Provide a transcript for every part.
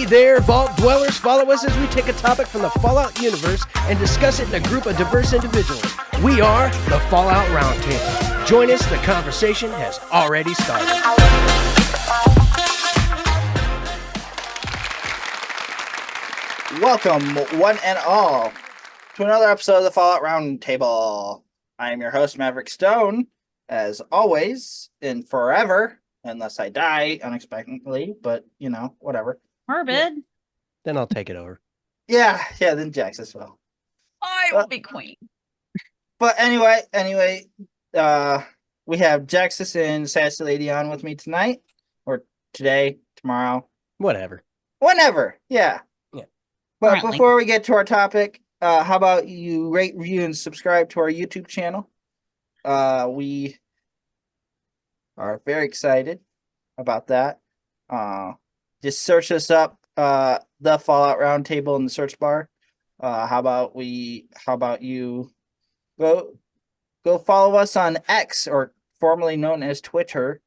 there, Vault Dwellers. Follow us as we take a topic from the Fallout universe and discuss it in a group of diverse individuals. We are the Fallout Roundtable. Join us, the conversation has already started. Welcome, one and all, to another episode of the Fallout Roundtable. I am your host, Maverick Stone, as always, and forever, unless I die unexpectedly, but, you know, whatever. Morbid. Yeah. Then I'll take it over. Yeah, then Jax as well. I will be queen. But anyway, we have Jaxus and Sassy Lady on with me tonight, or today, tomorrow. Whatever. Whenever, yeah. But Currently. before we get to our topic, how about you rate, review, and subscribe to our YouTube channel? We are very excited about that. Just search us up, the Fallout Roundtable in the search bar. How about you go follow us on X, or formerly known as Twitter.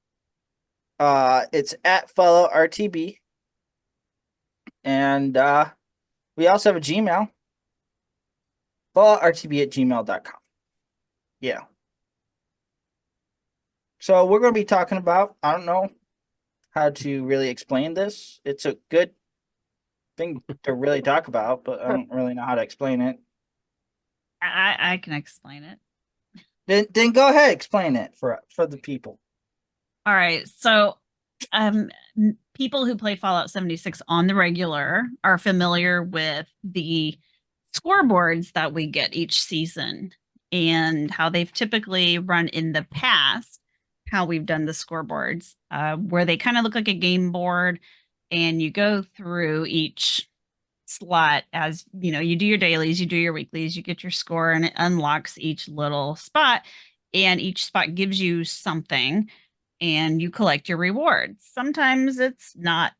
It's at FallowRTB. And we also have a Gmail, falloutrtb@gmail.com. Yeah. So we're going to be talking about, I don't know how to really explain this. It's a good thing to really talk about, but I don't really know how to explain it. I can explain it. Then go ahead, explain it for the people. All right. So people who play Fallout 76 on the regular are familiar with the scoreboards that we get each season and how they've typically run in the past, how we've done the scoreboards, where they kind of look like a game board, and you go through each slot as, you know, you do your dailies, you do your weeklies, you get your score, and it unlocks each little spot, and each spot gives you something, and you collect your rewards. Sometimes it's not,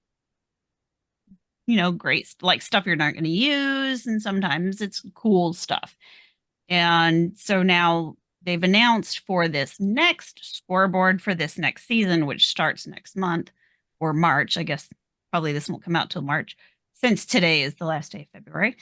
you know, great, like stuff you're not going to use, and sometimes it's cool stuff. And so now they've announced for this next scoreboard for this next season, which starts next month, or March. I guess probably this won't come out till March, since today is the last day of February.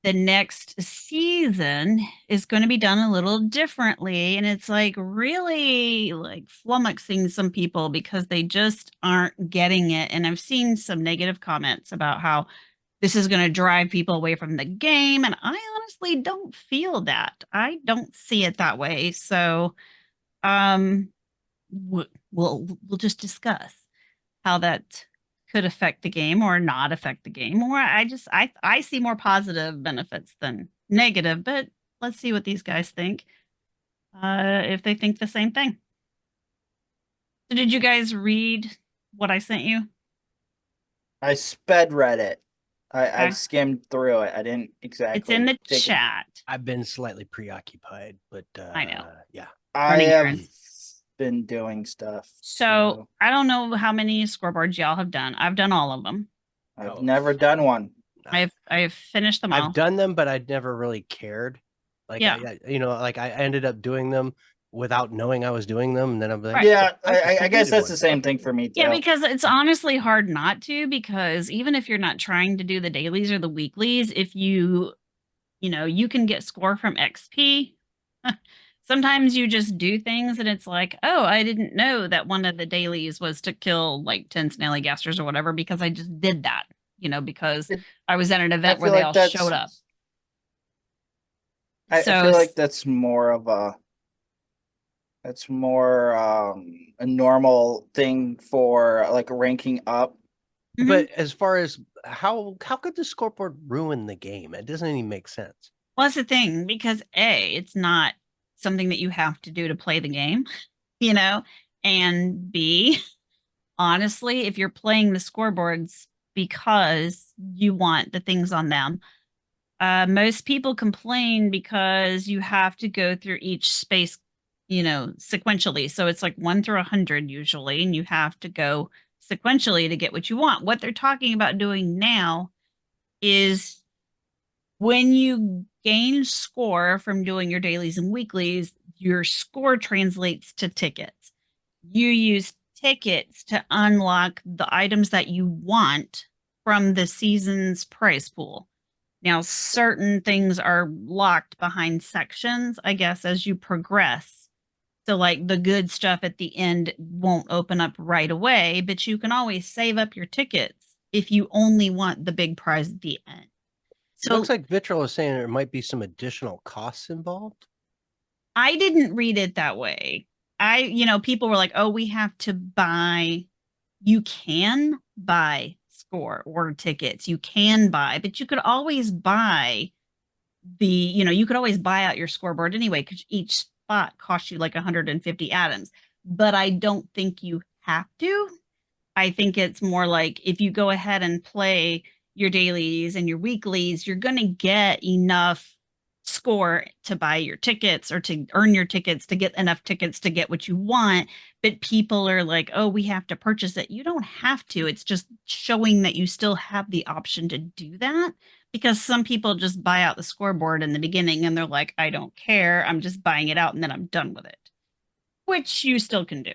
The next season is going to be done a little differently, and it's like really like flummoxing some people because they just aren't getting it. And I've seen some negative comments about how this is going to drive people away from the game, and I honestly don't feel that. I don't see it that way. So we'll just discuss how that could affect the game or not affect the game. Or I see more positive benefits than negative, but let's see what these guys think. If they think the same thing. So did you guys read what I sent you? I sped read it. I skimmed through it. I didn't exactly. It's in the chat. I've been slightly preoccupied, but I know. Yeah. I have been doing stuff. So I don't know how many scoreboards y'all have done. I've done all of them. I've never done one. I've finished them all. I've done them, but I'd never really cared. Like, yeah. I ended up doing them without knowing I was doing them, and then I'm like, Right. Yeah, I guess that's the same thing for me too. Yeah, because it's honestly hard not to, because even if you're not trying to do the dailies or the weeklies, if you can get score from XP. Sometimes you just do things and it's like, oh, I didn't know that one of the dailies was to kill like 10 snallygasters or whatever, because I just did that, because I was at an event where they all showed up. I feel like that's more a normal thing for like ranking up. Mm-hmm. But as far as how could the scoreboard ruin the game? It doesn't even make sense. Well, that's the thing, because A, it's not something that you have to do to play the game, and B, honestly, if you're playing the scoreboards because you want the things on them, most people complain because you have to go through each space, sequentially. So it's like 1 through 100 usually, and you have to go sequentially to get what you want. What they're talking about doing now is when you gain score from doing your dailies and weeklies, your score translates to tickets. You use tickets to unlock the items that you want from the season's prize pool. Now, certain things are locked behind sections, I guess, as you progress. So, like the good stuff at the end won't open up right away, but you can always save up your tickets if you only want the big prize at the end. So, Looks like Vitriol is saying there might be some additional costs involved. I didn't read it that way. People were like, oh, we have to buy, you can buy score or tickets. You can buy, but you could always buy you could always buy out your scoreboard anyway, because each spot costs you like 150 atoms. But I don't think you have to. I think it's more like if you go ahead and play your dailies and your weeklies, you're going to get enough score to buy your tickets or to earn your tickets to get enough tickets to get what you want. But people are like, oh, we have to purchase it. You don't have to. It's just showing that you still have the option to do that, because some people just buy out the scoreboard in the beginning and they're like, I don't care. I'm just buying it out and then I'm done with it, which you still can do.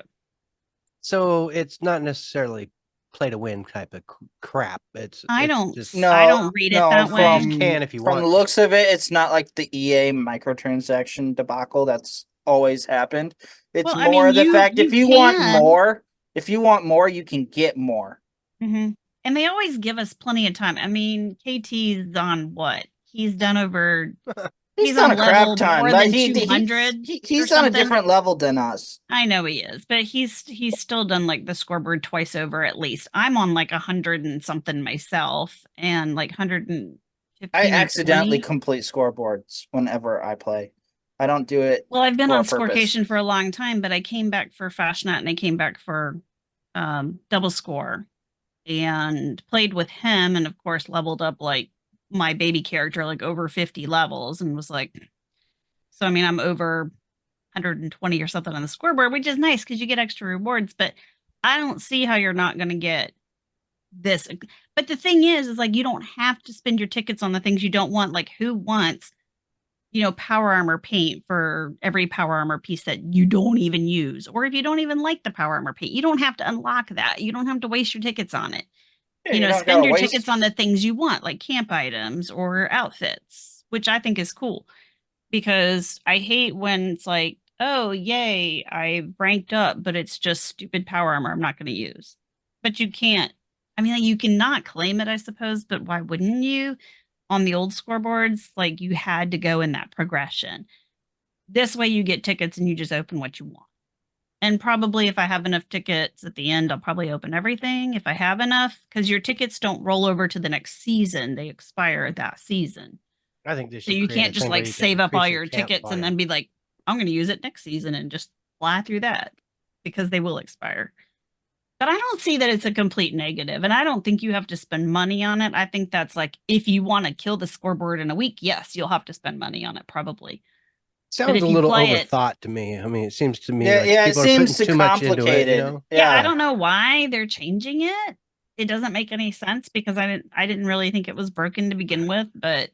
So it's not necessarily play to win type of crap. I don't just I don't read it that way. You can if you From want the looks of it, it's not like the EA microtransaction debacle that's always happened. It's Well, I more mean, the you- fact you if you can. want more, you can get more. Mm-hmm. And they always give us plenty of time. I mean, KT's on what? He's done over. He's He's done on a crap level ton. more Like, than 200. he's or on a something. different level than us. I know he is, but he's still done like the scoreboard twice over at least. I'm on like 100 and something myself, and like 115. I or accidentally 20. complete scoreboards whenever I play. I don't do it. Well, I've been for a on purpose. Scorecation for a long time, but I came back for Fashnet and I came back for Double Score and played with him, and of course leveled up like my baby character like over 50 levels, and was like, so I mean, I'm over 120 or something on the scoreboard, which is nice because you get extra rewards, but I don't see how you're not going to get this. But the thing is like, you don't have to spend your tickets on the things you don't want. Like, who wants power armor paint for every power armor piece that you don't even use? Or if you don't even like the power armor paint, you don't have to unlock that. You don't have to waste your tickets on it. Yeah, don't Spend gotta your waste- tickets on the things you want, like camp items or outfits, which I think is cool, because I hate when it's like, oh, yay, I ranked up, but it's just stupid power armor I'm not going to use. But you can't. I mean, you cannot claim it, I suppose, but why wouldn't you? On the old scoreboards, like, you had to go in that progression. This way you get tickets and you just open what you want. And probably if I have enough tickets at the end, I'll probably open everything if I have enough, because your tickets don't roll over to the next season. They expire that season. I think they So should you create a can't just thing where like you can save up all increase your camp tickets and then volume. be like, I'm going to use it next season and just fly through that, because they will expire. But I don't see that it's a complete negative, and I don't think you have to spend money on it. I think that's like, if you want to kill the scoreboard in a week, yes, you'll have to spend money on it probably. Sounds if a you little play it- overthought to me. I mean, it seems to me Yeah, like it people are putting seems too too much into it. complicated. Yeah, I don't know why they're changing it. It doesn't make any sense, because I didn't really think it was broken to begin with, but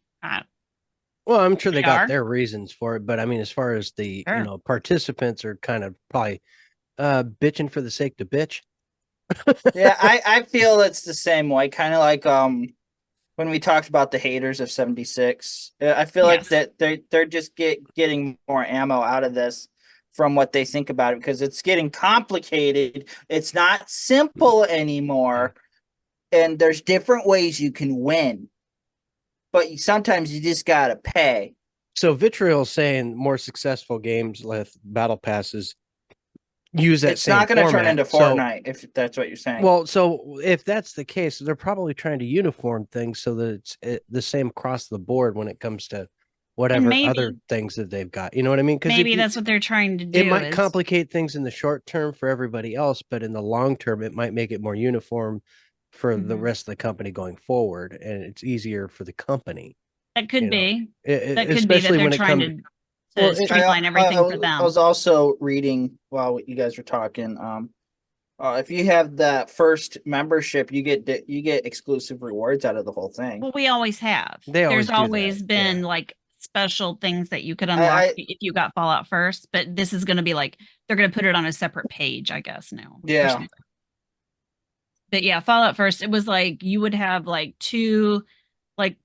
Well, I'm sure they They got are. their reasons for it, but I mean, as far as the Sure. participants are kind of probably bitching for the sake to bitch. Yeah, I feel it's the same way. Kind of like when we talked about the haters of 76. I feel like Yes. that they're just getting more ammo out of this from what they think about it, because it's getting complicated. It's not simple anymore, and there's different ways you can win, but sometimes you just gotta pay. So Vitriol saying more successful games with battle passes use that It's same not going to turn format. into So- Fortnite if that's what you're saying. Well, so if that's the case, they're probably trying to uniform things so that it's the same across the board when it comes to whatever maybe- other things that they've got. You know what I mean? Because Maybe that's what they're trying to do. it might is- complicate things in the short term for everybody else, but in the long term, it might make it more uniform for the Mhm. rest of the company going forward, and it's easier for the company. That could you know, be. That That could be that especially they're when it trying comes. to Well, streamline everything for I them. was also reading while you guys were talking. If you have that first membership, you get exclusive rewards out of the whole thing. Well, we always have. They always There's do always that, been yeah. like special things that you could unlock I if you got Fallout first, but this is going to be like they're going to put it on a separate page, I guess now. Or Yeah. something. But yeah, Fallout first, it was like you would have like two, like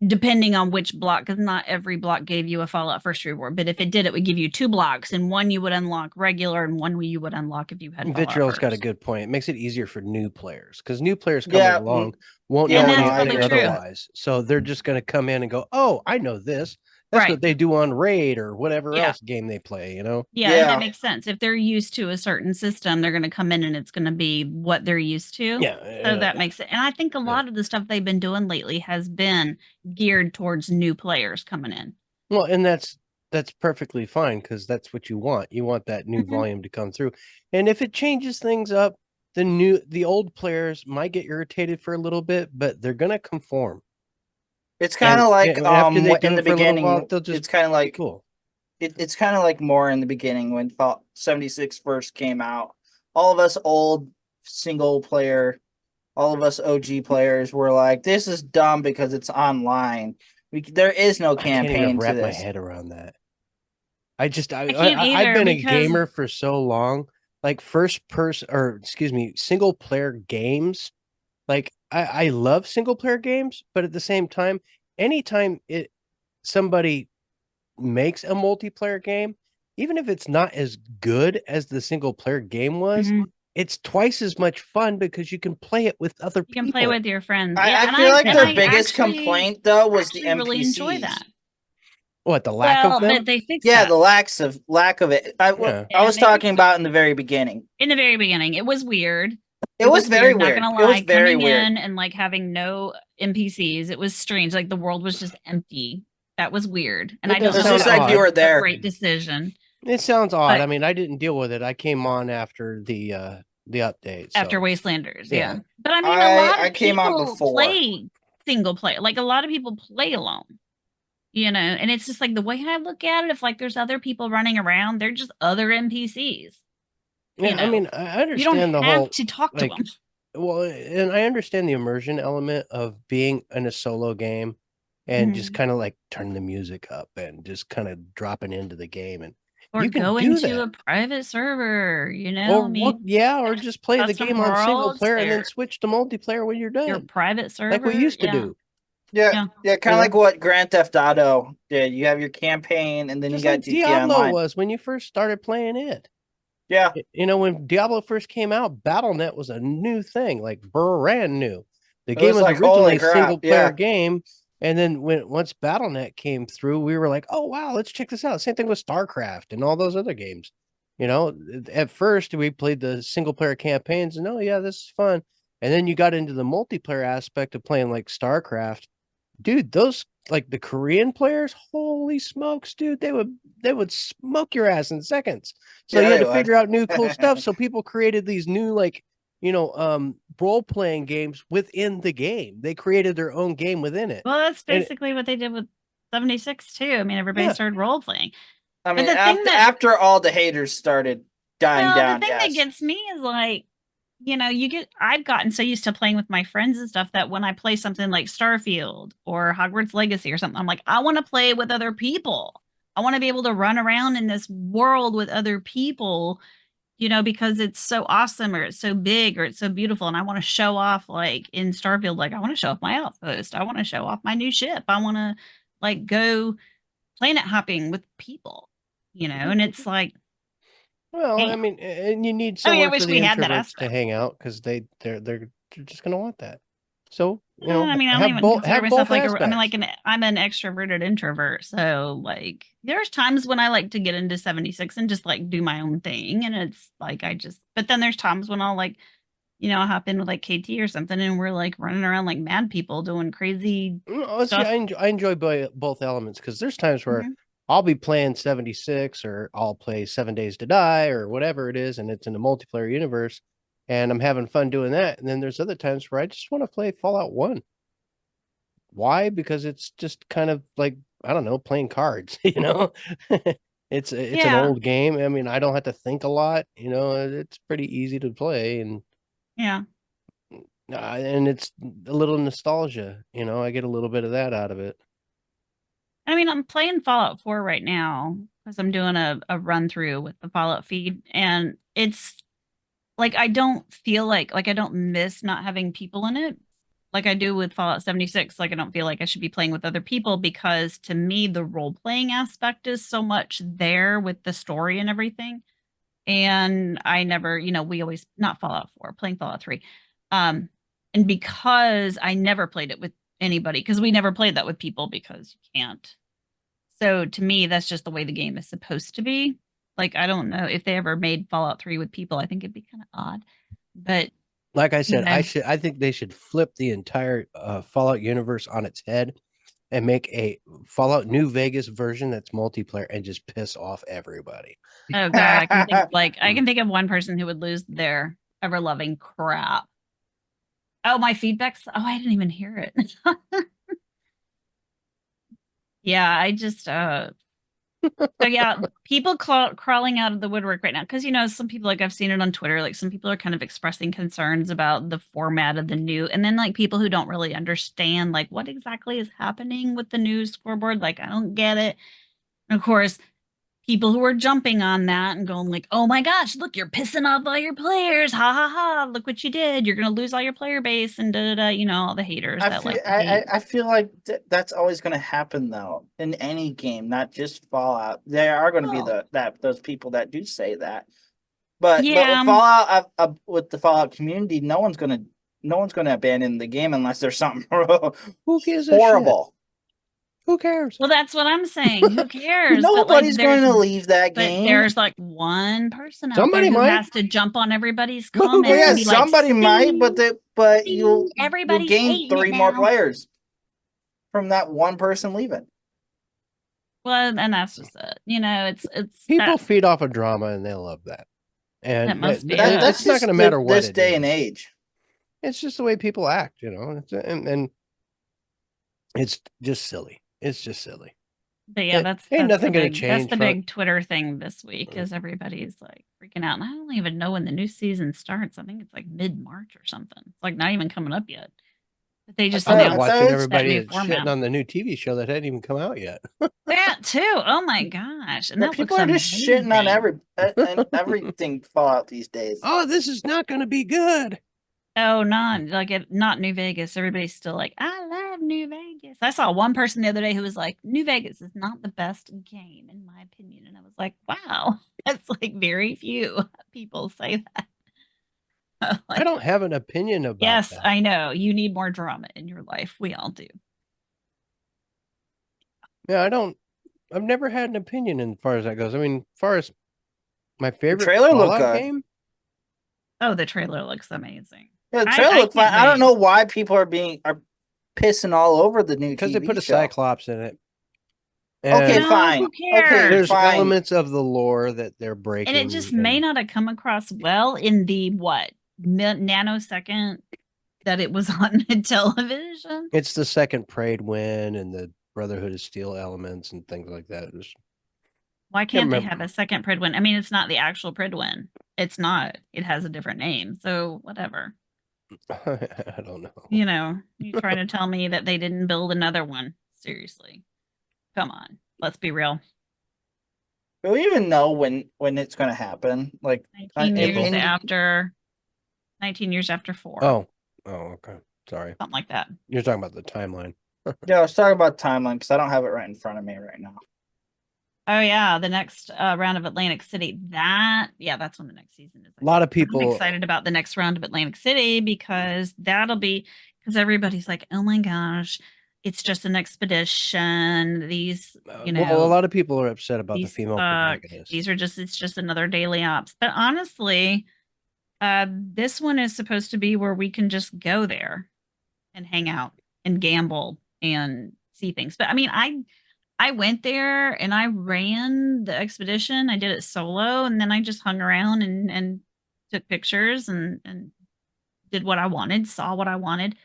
depending on which block, because not every block gave you a Fallout first reward, but if it did, it would give you two blocks, and one you would unlock regular, and one you would unlock if you had Fallout Vitriol's got a first. good point. It makes it easier for new players because new players coming Yeah, along won't yeah, know And that's anything probably true. otherwise. So they're just going to come in and go, "Oh, I know this. That's Right. what they do on Raid or whatever Yeah. else game they play." You know? Yeah, and Yeah. that makes sense. If they're used to a certain system, they're going to come in and it's going to be what they're used to. Yeah. So that makes it. And I think a lot of the stuff they've been doing lately has been geared towards new players coming in. Well, and that's perfectly fine because that's what you want. You want that new Mhm. volume to come through. And if it changes things up, the old players might get irritated for a little bit, but they're going to conform. It's kind of like after they do in the it for a little beginning, while, they'll just it's kind of be like cool. it's kind of like more in the beginning when Fallout 76 first came out. All of us old single player, all of us OG players were like, "This is dumb because it's online. There is no I can't even campaign to wrap my this." head around that. I can't I've either been a because gamer for so long, like single player games. Like I love single player games, but at the same time, anytime somebody makes a multiplayer game, even if it's not as good as the single player game was, Mhm. it's twice as much fun because you can play it with other You can people. play with your friends. I feel like and their I biggest actually- complaint though was the actually really enjoy NPCs. that. What, the lack of them? But they fixed Yeah, that. the lack of it. I was And they talking fixed about in the very beginning. in the very beginning. It was weird. It was very Not weird. gonna It was lie, very coming weird. in and like having no NPCs. It was strange. Like the world was just empty. That was weird. And It I don't does know It's if just sound that like was you were a there. great decision It sounds odd. But- I mean, I didn't deal with it. I came on after the update. after so. Wastelanders. Yeah. Yeah. But I mean, a lot of I came on people before. play single player. Like a lot of people play alone. You know, and it's just like the way I look at it, if like there's other people running around, they're just other NPCs. Yeah, I know, mean, I You understand don't the have whole to talk to like, them. well, and I understand the immersion element of being in a solo game and just Mhm. kind of like turning the music up and just kind of dropping into the game, and Or you can going do to that. a private server, you know? Or I mean, or just play the custom game on single worlds, player and then or switch to multiplayer when you're your done, private server. like we used to yeah. do. Yeah, Yeah. kind of like what Grand Theft Auto did. You have your campaign, and then Just you got like GTA Diablo Online. was when you first started playing it. Yeah, You know, when Diablo first came out, BattleNet was a new thing, like brand new. The It game was was like, holy originally a crap, single player yeah. game, and then once BattleNet came through, we were like, "Oh wow, let's check this out." Same thing with StarCraft and all those other games. You know, at first we played the single player campaigns, and oh yeah, this is fun. And then you got into the multiplayer aspect of playing like StarCraft. Dude, those like the Korean players, holy smokes, dude, they would smoke your ass in seconds. So Yeah, you had they to would. figure out new cool stuff. So people created these new like, role playing games within the game. They created their own game within it. Well, that's And basically what they did with 76 too. I mean, everybody Yeah. started role playing. I mean, the thing after all the haters started dying Well, down, the thing that yes. gets me is like, I've gotten so used to playing with my friends and stuff that when I play something like Starfield or Hogwarts Legacy or something, I'm like, I want to play with other people. I want to be able to run around in this world with other people, because it's so awesome or it's so big or it's so beautiful. And I want to show off, like in Starfield, like I want to show off my outpost. I want to show off my new ship. I want to like go planet hopping with people, and it's like, well, I Damn. mean, and you need I mean, I somewhere wish for the we had that introverts to aspect. hang out because they're just gonna want that. So I mean, I don't have even both consider myself both like aspects. I'm an extroverted introvert. So like there's times when I like to get into 76 and just like do my own thing. And it's like but then there's times when I'll like, I'll hop in with like KT or something and we're like running around like mad people doing crazy See, stuff. I enjoy both elements because there's times where Mhm. I'll be playing 76 or I'll play 7 Days to Die or whatever it is, and it's in a multiplayer universe, and I'm having fun doing that. And then there's other times where I just want to play Fallout 1. Why? Because it's just kind of like, I don't know, playing cards, It's an Yeah. old game. I mean, I don't have to think a lot, it's pretty easy to play, and Yeah. it's a little nostalgia, I get a little bit of that out of it. I mean, I'm playing Fallout 4 right now because I'm doing a run through with the Fallout feed, and it's like I don't feel like I don't miss not having people in it like I do with Fallout 76. Like I don't feel like I should be playing with other people because to me the role playing aspect is so much there with the story and everything. And I never, we always not Fallout 4, playing Fallout 3. And because I never played it with anybody, because we never played that with people because you can't. So to me, that's just the way the game is supposed to be. Like, I don't know if they ever made Fallout 3 with people. I think it'd be kind of odd. But Like I said, know. I think they should flip the entire Fallout universe on its head and make a Fallout New Vegas version that's multiplayer and just piss off everybody. Oh God, I can think of one person who would lose their ever loving crap. Oh, my feedback's. Oh, I didn't even hear it. Yeah, I just. So yeah, people crawling out of the woodwork right now because some people like I've seen it on Twitter. Like some people are kind of expressing concerns about the format of the new, and then like people who don't really understand like what exactly is happening with the new scoreboard. Like I don't get it. And of course, people who are jumping on that and going like, "Oh my gosh, look, you're pissing off all your players! Ha ha ha! Look what you did! You're gonna lose all your player base!" And da da da. All the haters that like. I feel like that's always going to happen though in any game, not just Fallout. There are going to be those people that do say that, but with Fallout, with the Fallout community, no one's going to abandon the game unless there's something Who gives horrible. a shit? Who cares? Well, that's what I'm saying. Who cares? Nobody's going to leave that but game. There's like one person out Somebody there who might. has to jump on everybody's Well, comments. Yeah, and be somebody like, might, but you'll gain 3 more now. players from that one person leaving. Well, and that's just it. It's People feed off of drama and they love that. And that must be it's not going to matter what this day and age. It's just the way people act, and it's just silly. It's just silly. But yeah, that's nothing going to change. That's the big Twitter thing this week is everybody's like freaking out. And I don't even know when the new season starts. I think it's like mid-March or something. It's like not even coming up yet. But they just announced watching everybody that new format. shitting on the new TV show that hadn't even come out yet. That too. Oh my gosh! And that people are just shitting on everything Fallout these days. Oh, this is not going to be good. Oh, not New Vegas. Everybody's still like, I love New Vegas. I saw one person the other day who was like, New Vegas is not the best game in my opinion, and I was like, wow, that's like very few people say that. I don't have an opinion about yes, that. I know. You need more drama in your life. We all do. Yeah, I've never had an opinion as far as that goes. I mean, as far as my favorite trailer Fallout game. Oh, the trailer looks amazing. Yeah, the trailer looks fine. I don't know why people are pissing all over the new because TV they put a show. Cyclops in it. Okay, fine. Okay, there's elements of the lore that they're breaking, and it just may not have come across well in the nanosecond that it was on the television. It's the second Parade win and the Brotherhood of Steel elements and things like that. Why can't they have a second Pridwin? I mean, it's not the actual Pridwin. It's not. It has a different name. So whatever. I don't know. You trying to tell me that they didn't build another one? Seriously. Come on. Let's be real. Do we even know when it's going to happen? Like 19 years after 4. Oh, okay. Sorry. Something like that. You're talking about the timeline. Yeah, I was talking about timeline because I don't have it right in front of me right now. Oh yeah, the next round of Atlantic City. That's when the next season is. A lot of people I'm excited about the next round of Atlantic City because everybody's like, oh my gosh, it's just an expedition. These, well, a lot of people are upset about the female protagonists. It's just another daily ops. But honestly, this one is supposed to be where we can just go there and hang out and gamble and see things. But I mean, I went there and I ran the expedition. I did it solo, and then I just hung around and took pictures and did what I wanted, saw what I wanted.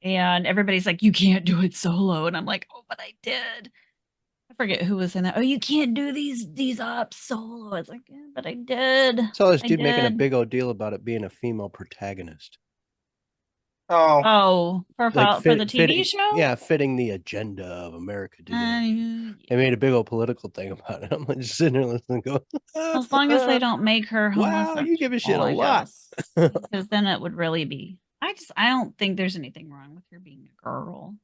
And everybody's like, you can't do it solo. And I'm like, oh, but I did. I forget who was in that. Oh, you can't do these ops solo. It's like, yeah, but I did. So this dude making a big old deal about it being a female protagonist. Oh, Oh, for Like for the TV fitting, show? yeah, fitting the agenda of America today. Uh, They made a big old political thing about it. I'm like just sitting there listening, going, as long as they don't make her wow, you give a shit a homosexual, I lot. guess. Because then it would really be. I don't think there's anything wrong with her being a girl.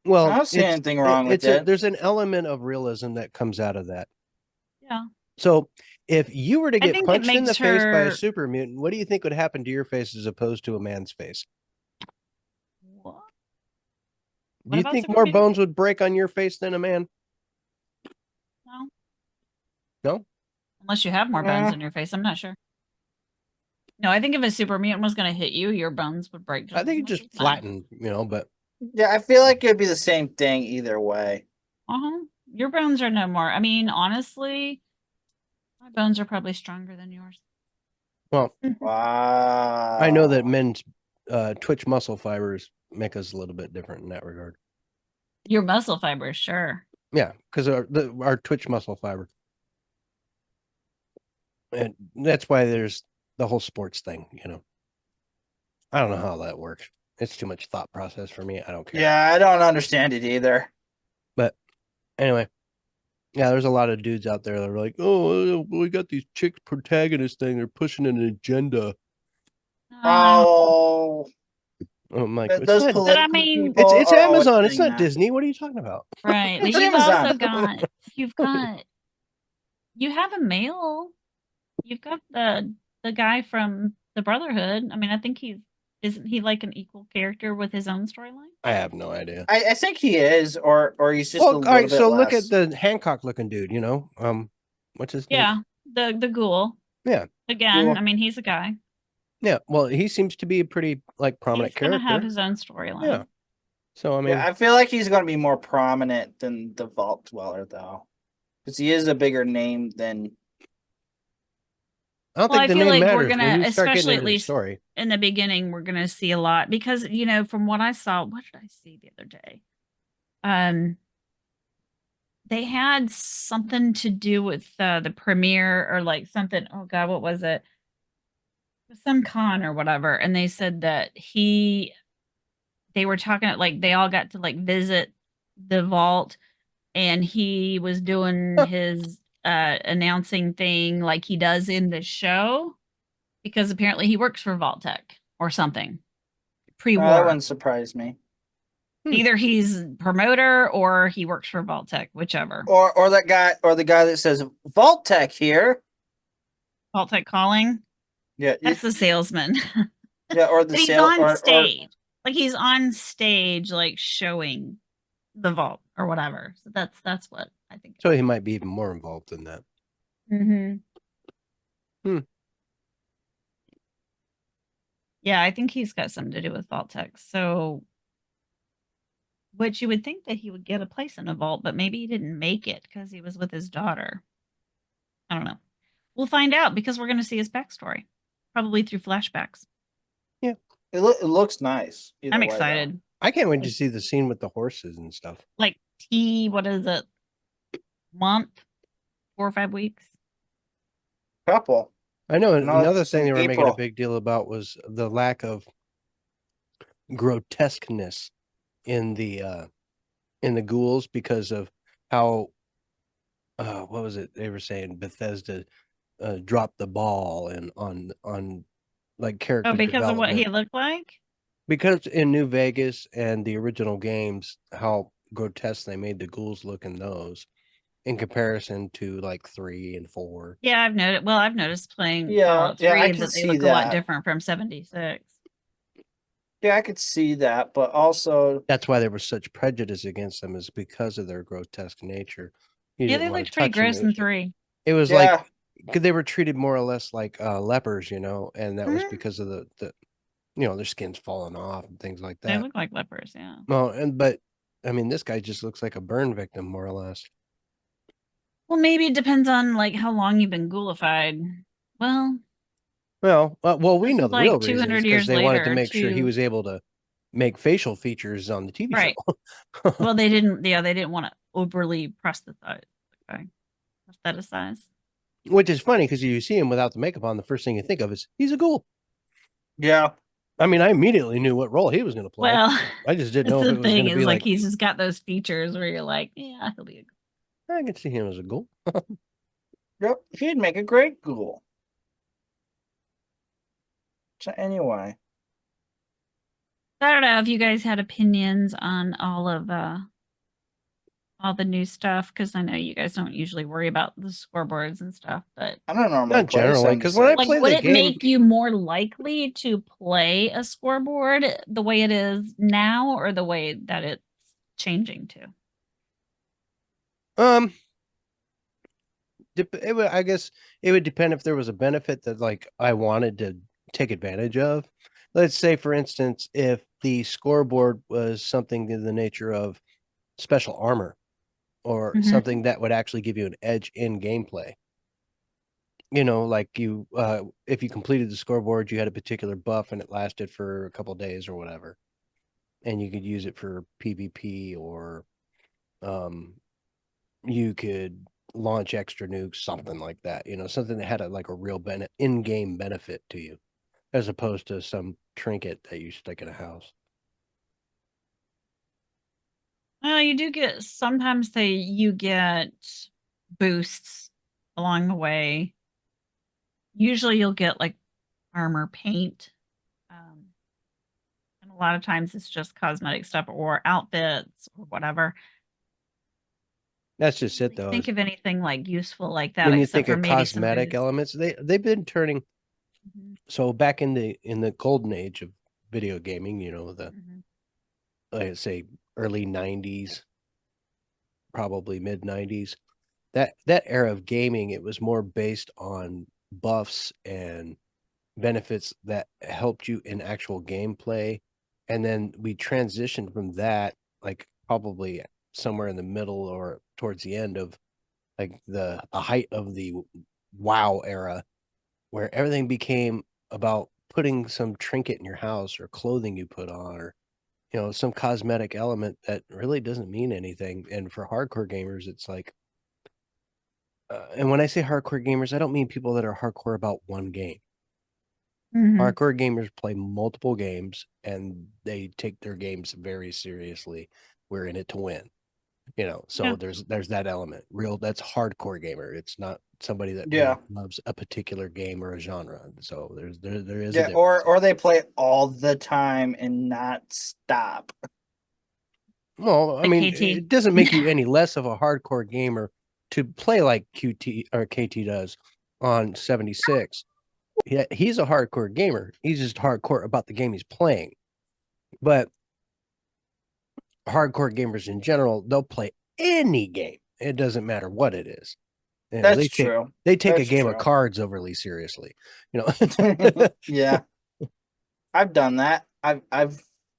I Well, don't see anything wrong with it. there's an element of realism that comes out of that. Yeah. So if you were to I get think it punched in the makes face by a her. super mutant, what do you think would happen to your face as opposed to a man's face? What? Do you about think super more mutant? bones would break on your face than a man? No. No? Unless you have more bones Uh, in your face. I'm not sure. No, I think if a super mutant was going to hit you, your bones would break. I Just think as it much just as mine. flattened, but yeah, I feel like it'd be the same thing either way. Uh-huh. Your bones are no more. I mean, honestly, my bones are probably stronger than yours. well, Wow. I know that men's twitch muscle fibers make us a little bit different in that regard. Your muscle fibers, sure. Yeah, because our twitch muscle fiber. And that's why there's the whole sports thing, I don't know how that works. It's too much thought process for me. I don't care. Yeah, I don't understand it either. But anyway, yeah, there's a lot of dudes out there that are like, oh, we got these chick protagonist thing. They're pushing an agenda. Oh, I'm like, those it's not, political I mean, people. it's are always Amazon. It's saying not that. Disney. What are you talking about? right. It's You've Amazon. also got you have a male. You've got the guy from the Brotherhood. I mean, I think isn't he like an equal character with his own storyline? I have no idea. I think he is, or he's just a Well, little all right. bit So less. look at the Hancock looking dude. What's his name? Yeah, the ghoul. Yeah. Again, Ghoul. I mean, he's a guy. Yeah. Well, he seems to be a pretty prominent He's gonna character. have his own storyline. Yeah. So I mean, Yeah, I feel like he's going to be more prominent than the Vault Dweller, though, because he is a bigger name than. I don't Well, think I the feel name like we're matters when gonna, you start getting especially at into the least story. in the beginning, we're gonna see a lot because from what I saw, what did I see the other day? They had something to do with the premiere or like something. Oh God, what was it? Some con or whatever, and they said that they were talking like they all got to like visit the vault, and he was doing his announcing thing like he does in the show because apparently he works for Vault Tech or something pre-war. That wouldn't surprise me. Either he's promoter or he works for Vault Tech, whichever. Or that guy, or the guy that says Vault Tech here. Vault Tech calling. Yeah, That's the salesman. yeah, or the But he's sale, on stage. Like he's on stage, like showing the vault or whatever. So that's what I think. So he might be even more involved in that. Mm-hmm. Yeah, I think he's got something to do with Vault Tech. So, which you would think that he would get a place in a vault, but maybe he didn't make it because he was with his daughter. I don't know. We'll find out because we're going to see his backstory, probably through flashbacks. Yeah, it looks nice. I'm excited. Though. I can't wait to see the scene with the horses and stuff. Like what is it? Month, 4 or 5 weeks. Couple. I know. Another it's thing they were making April. a big deal about was the lack of grotesqueness in the ghouls because of how what was it they were saying Bethesda dropped the ball and on like character because of what he development. looked like. Because in New Vegas and the original games, how grotesque they made the ghouls look in those in comparison to like 3 and 4. Yeah, I've noticed. Well, I've noticed playing Fallout 3 I can that they see look that. a lot different from 76. Yeah, I could see that, but also that's why there was such prejudice against them, is because of their grotesque nature. Yeah, they looked pretty gross in 3. It was like because they were treated more or less like lepers, and that was because of the their skin's falling off and things like that. They look like lepers, yeah. Well, but I mean, this guy just looks like a burn victim, more or less. Well, maybe it depends on like how long you've been ghoulified. Well, we know the like real 200 reason years because they wanted to later, make sure he was able to make facial features on the TV show. Well, they didn't. Yeah, they didn't want to overly prosthetize. Okay, prosthetize. Which is funny because you see him without the makeup on, the first thing you think of is he's a ghoul. Yeah. I mean, I immediately knew what role he was going to play. Well, I just didn't that's know if the it was going thing to is be like like, he's just got those features where you're like, yeah, he'll be a I can see him as a ghoul. Yep, he'd make a great ghoul. So anyway, I don't know if you guys had opinions on all the new stuff, because I know you guys don't usually worry about the scoreboards and stuff, but I don't normally Not play generally, because when I 76. like play would the it game, make you more likely to play a scoreboard the way it is now or the way that it's changing to? um, I guess it would depend if there was a benefit that like I wanted to take advantage of. Let's say, for instance, if the scoreboard was something in the nature of special armor or Mhm. something that would actually give you an edge in gameplay. You know, like if you completed the scoreboard, you had a particular buff and it lasted for a couple days or whatever, and you could use it for PvP or um, you could launch extra nukes, something like that. You know, something that had like a real in-game benefit to you, as opposed to some trinket that you stick in a house. Well, you do get sometimes you get boosts along the way. Usually you'll get like armor paint. And a lot of times it's just cosmetic stuff or outfits or whatever. That's just it, Really though. think of anything like useful like that, When you except think for of maybe some cosmetic boosts. elements, they've been turning. Mhm, So back in the golden age of video gaming, you know, the mhm. let's say early 90s, probably mid 90s, that era of gaming, it was more based on buffs and benefits that helped you in actual gameplay. And then we transitioned from that, like probably somewhere in the middle or towards the end of like the height of the WoW era, where everything became about putting some trinket in your house or clothing you put on or some cosmetic element that really doesn't mean anything. And for hardcore gamers, it's like and when I say hardcore gamers, I don't mean people that are hardcore about one game. Mhm. Hardcore gamers play multiple games and they take their games very seriously. We're in it to win. So Yeah. there's that element. That's hardcore gamer. It's not somebody that Yeah. really loves a particular game or a genre. So there is a Yeah, difference. or they play all the time and not stop. Well, I Like mean, KT. it doesn't make you any less of a hardcore gamer to play like QT or KT does on 76. He's a hardcore gamer. He's just hardcore about the game he's playing. But hardcore gamers in general, they'll play any game. It doesn't matter what it is. That's true. They take a That's game of true. cards overly seriously. Yeah. I've done that. I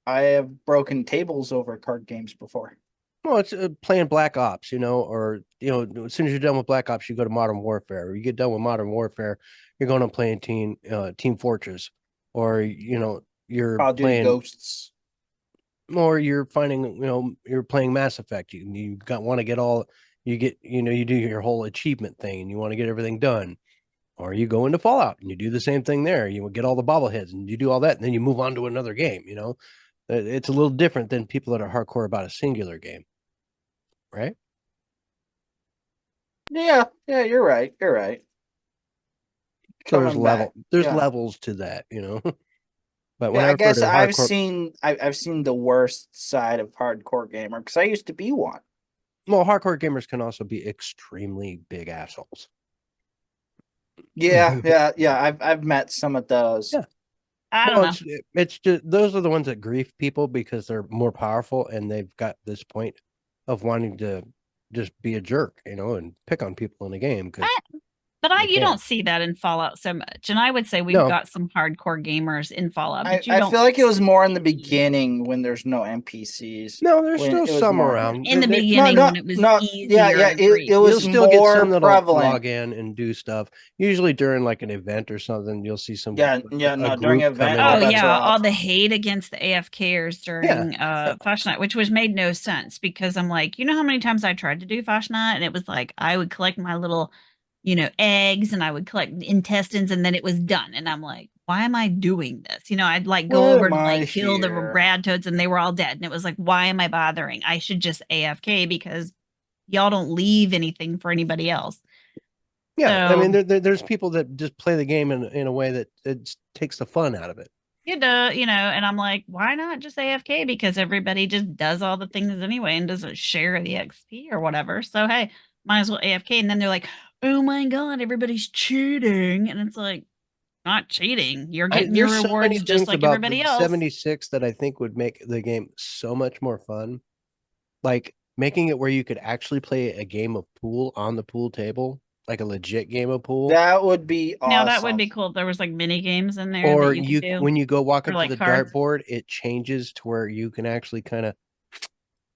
have broken tables over card games before. Well, it's playing Black Ops, or as soon as you're done with Black Ops, you go to Modern Warfare. Or you get done with Modern Warfare, you're going to playing Team Fortress, or you're Call of Duty playing, Ghosts. or you're finding, you're playing Mass Effect. You want to get all you get, you do your whole achievement thing, and you want to get everything done. Or you go into Fallout and you do the same thing there. You get all the bobbleheads and you do all that, and then you move on to another game. It's a little different than people that are hardcore about a singular game, right? Yeah, you're right. You're right. So there's Coming back. there's Yeah. levels to that, But when Yeah, I I refer guess to I've hardcore, seen the worst side of hardcore gamer because I used to be one. well, hardcore gamers can also be extremely big assholes. Yeah. I've met some of those. Yeah. I don't Well, know. it's just those are the ones that grief people because they're more powerful and they've got this point of wanting to just be a jerk, and pick on people in the game because But they you can. don't see that in Fallout so much. And I would say we've No. got some hardcore gamers in Fallout, I, but you I don't feel like it was more in the see beginning when there's no NPCs. No, there's When still it was some more around. in the They- beginning no, when it was no, easier yeah, to breathe. it You'll was still get some more that'll prevalent. log in and do stuff. Usually during like an event or something, you'll see some Yeah, a no, during group an come event, in Oh all and bets are yeah, all off. the hate against the AFKers during Flash Night, which was made no sense because I'm like, you know how many times I tried to do Flash Night and it was like I would collect my little, eggs and I would collect intestines and then it was done. And I'm like, why am I doing this? I'd like go Why over am to I like kill the here? rad toads and they were all dead. And it was like, why am I bothering? I should just AFK because y'all don't leave anything for anybody else. Yeah, I mean, So- there's people that just play the game in a way that it takes the fun out of it. and I'm like, why not just AFK? Because everybody just does all the things anyway and doesn't share the XP or whatever. So hey, might as well AFK. And then they're like, oh my god, everybody's cheating, and it's like, not cheating. You're getting your There's so rewards many just things like about everybody the else. 76 that I think would make the game so much more fun. Like making it where you could actually play a game of pool on the pool table, like a legit game of pool. That would be awesome. Now that would be cool if there was like mini games in there. Or that you could do. when you go walk Or up like to the cards. dartboard, it changes to where you can actually kind of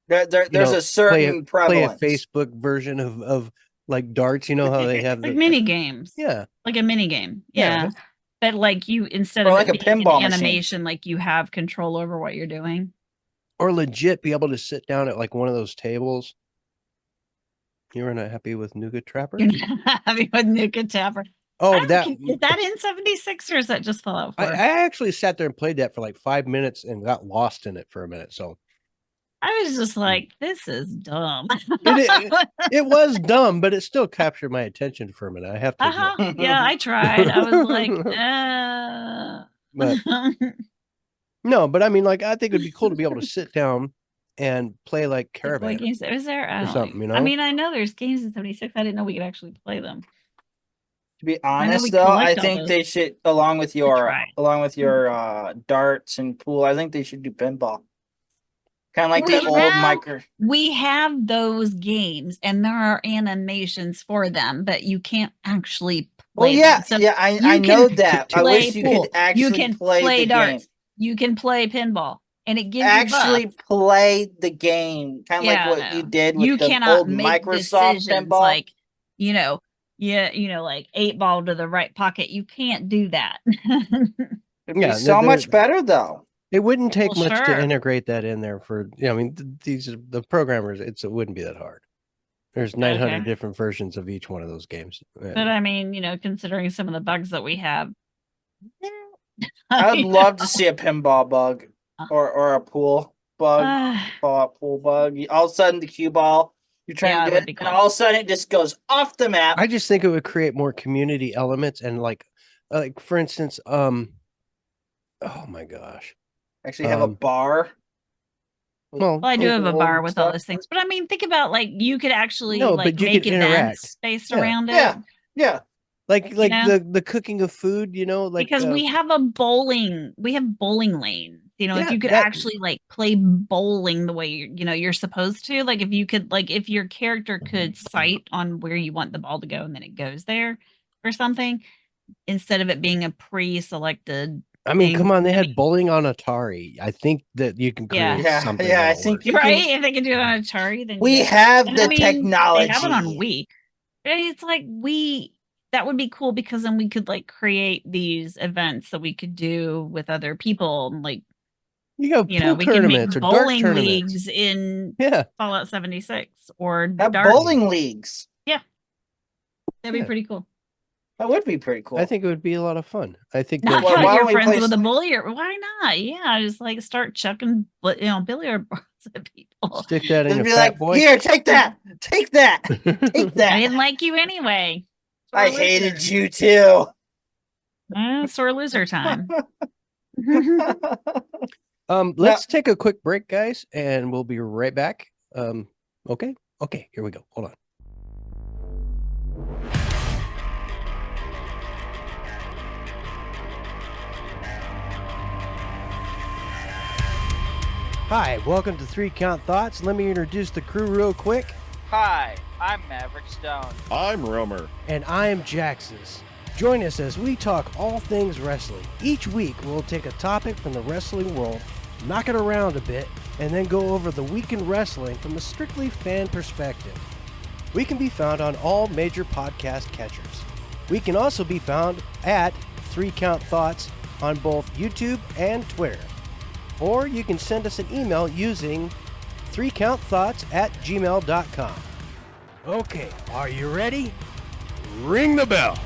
there's a certain prevalence. play a Facebook version of like darts. You know how they have like the mini games. Yeah, like a mini game. Yeah. Yeah. But like you, instead Or of like it a being pinball an machine. animation, like you have control over what you're doing. or legit be able to sit down at like one of those tables. You were not happy with Nougat Trapper? You're not happy with Nuka Tapper. Oh, Is that in 76 or is that just Fallout 4? I actually sat there and played that for like 5 minutes and got lost in it for a minute. So I was just like, this is dumb. it was dumb, but it still captured my attention for a minute. I have to. Uh-huh. Yeah, I tried. I was like, But no, but I mean, like, I think it'd be cool to be able to sit down and play like Caravan. games. Is there or something, you know? I mean, I know there's games in 76. I didn't know we could actually play them. To be we honest, though, I collect all think those. they should, along with your try. darts and pool, I think they should do pinball. Kind of like We the old have- micro. We have those games and there are animations for them, but you can't actually Well, play yeah, them. So yeah, I you know can that. I play wish you pool. could actually You can play play the darts. game. You can play pinball and it gives Actually you buffs. play the game, kind of Yeah, like what you no. did with You the cannot old make Microsoft decisions pinball. like, like 8 ball to the right pocket. You can't do that. It'd be Yeah, so much better, though. It wouldn't take Well, much sure. to integrate that in there for, I mean, these are the programmers. It wouldn't be that hard. There's 900 Okay. different versions of each one of those games. But I mean, considering some of the bugs that we have. I would love to see a pinball bug or a pool bug, Fallout pool bug. All of a sudden, the cue ball, you're trying Yeah, to it do would it, be and cool. all of a sudden, it just goes off the map. I just think it would create more community elements and like for instance, oh my gosh. Actually, have a bar. Well, I do have a pool bar and with all stuff. those things, but I mean, think about like you could actually No, like but you make could interact. events based Yeah. around it. Yeah. like know? the cooking of food, like Because we have bowling lanes. If Yeah, you could that- actually like play bowling the way you're supposed to, like if you could, like if your character could sight on where you want the ball to go and then it goes there or something, instead of it being a pre-selected. I mean, thing. come on, they had bowling on Atari. I think that you can create Yeah. something. Yeah, I that'll think work. you Right? can. If they could do it on Atari, then We yeah. have And the I mean, technology. They have it on Wii. And it's like that would be cool because then we could like create these events that we could do with other people. And like, You got pool we can tournaments make or dart bowling tournaments. leagues in Yeah, Fallout 76 or Have dart. bowling leagues. That'd be Yeah. pretty cool. That would be pretty cool. I think it would be a lot of fun. I think Not that Well, that why you're don't we friends play with a some- bullier. Why not? Yeah, just like start chucking, billiard balls at people. stick that in Just your be fat like, boy. here, take that, take that, take I that. didn't like you anyway. I Sore hated loser. you too. Sore loser time. Let's take a quick break, guys, and we'll be right back. Okay, here we go. Hold on. Hi, welcome to 3 Count Thoughts. Let me introduce the crew real quick. Hi, I'm Maverick Stone. I'm Romer. And I am Jaxus. Join us as we talk all things wrestling. Each week, we'll take a topic from the wrestling world, knock it around a bit, and then go over the week in wrestling from a strictly fan perspective. We can be found on all major podcast catchers. We can also be found at 3 Count Thoughts on both YouTube and Twitter. Or you can send us an email using 3countthoughts@gmail.com. Okay, are you ready? Ring the bell.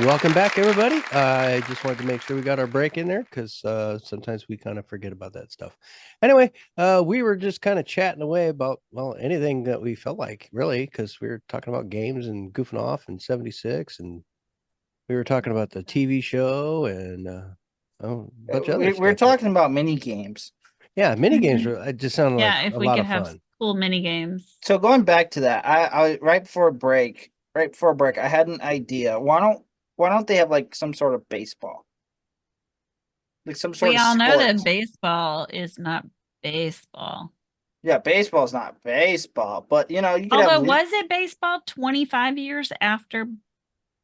Welcome back, everybody. I just wanted to make sure we got our break in there because sometimes we kind of forget about that stuff. Anyway, we were just kind of chatting away about, well, anything that we felt like, really, because we were talking about games and goofing off in 76, and we were talking about the TV show and a bunch of other We're stuff. talking about mini games. Yeah, mini games. Mhm. It just sounded Yeah, like if a we lot could of have fun. cool mini games. So going back to that, I right before break, I had an idea. Why don't they have like some sort of baseball? Like some sort We of all know that sport. baseball is not baseball. Yeah, baseball's not baseball, but you know, you could Although, have was it baseball 25 years after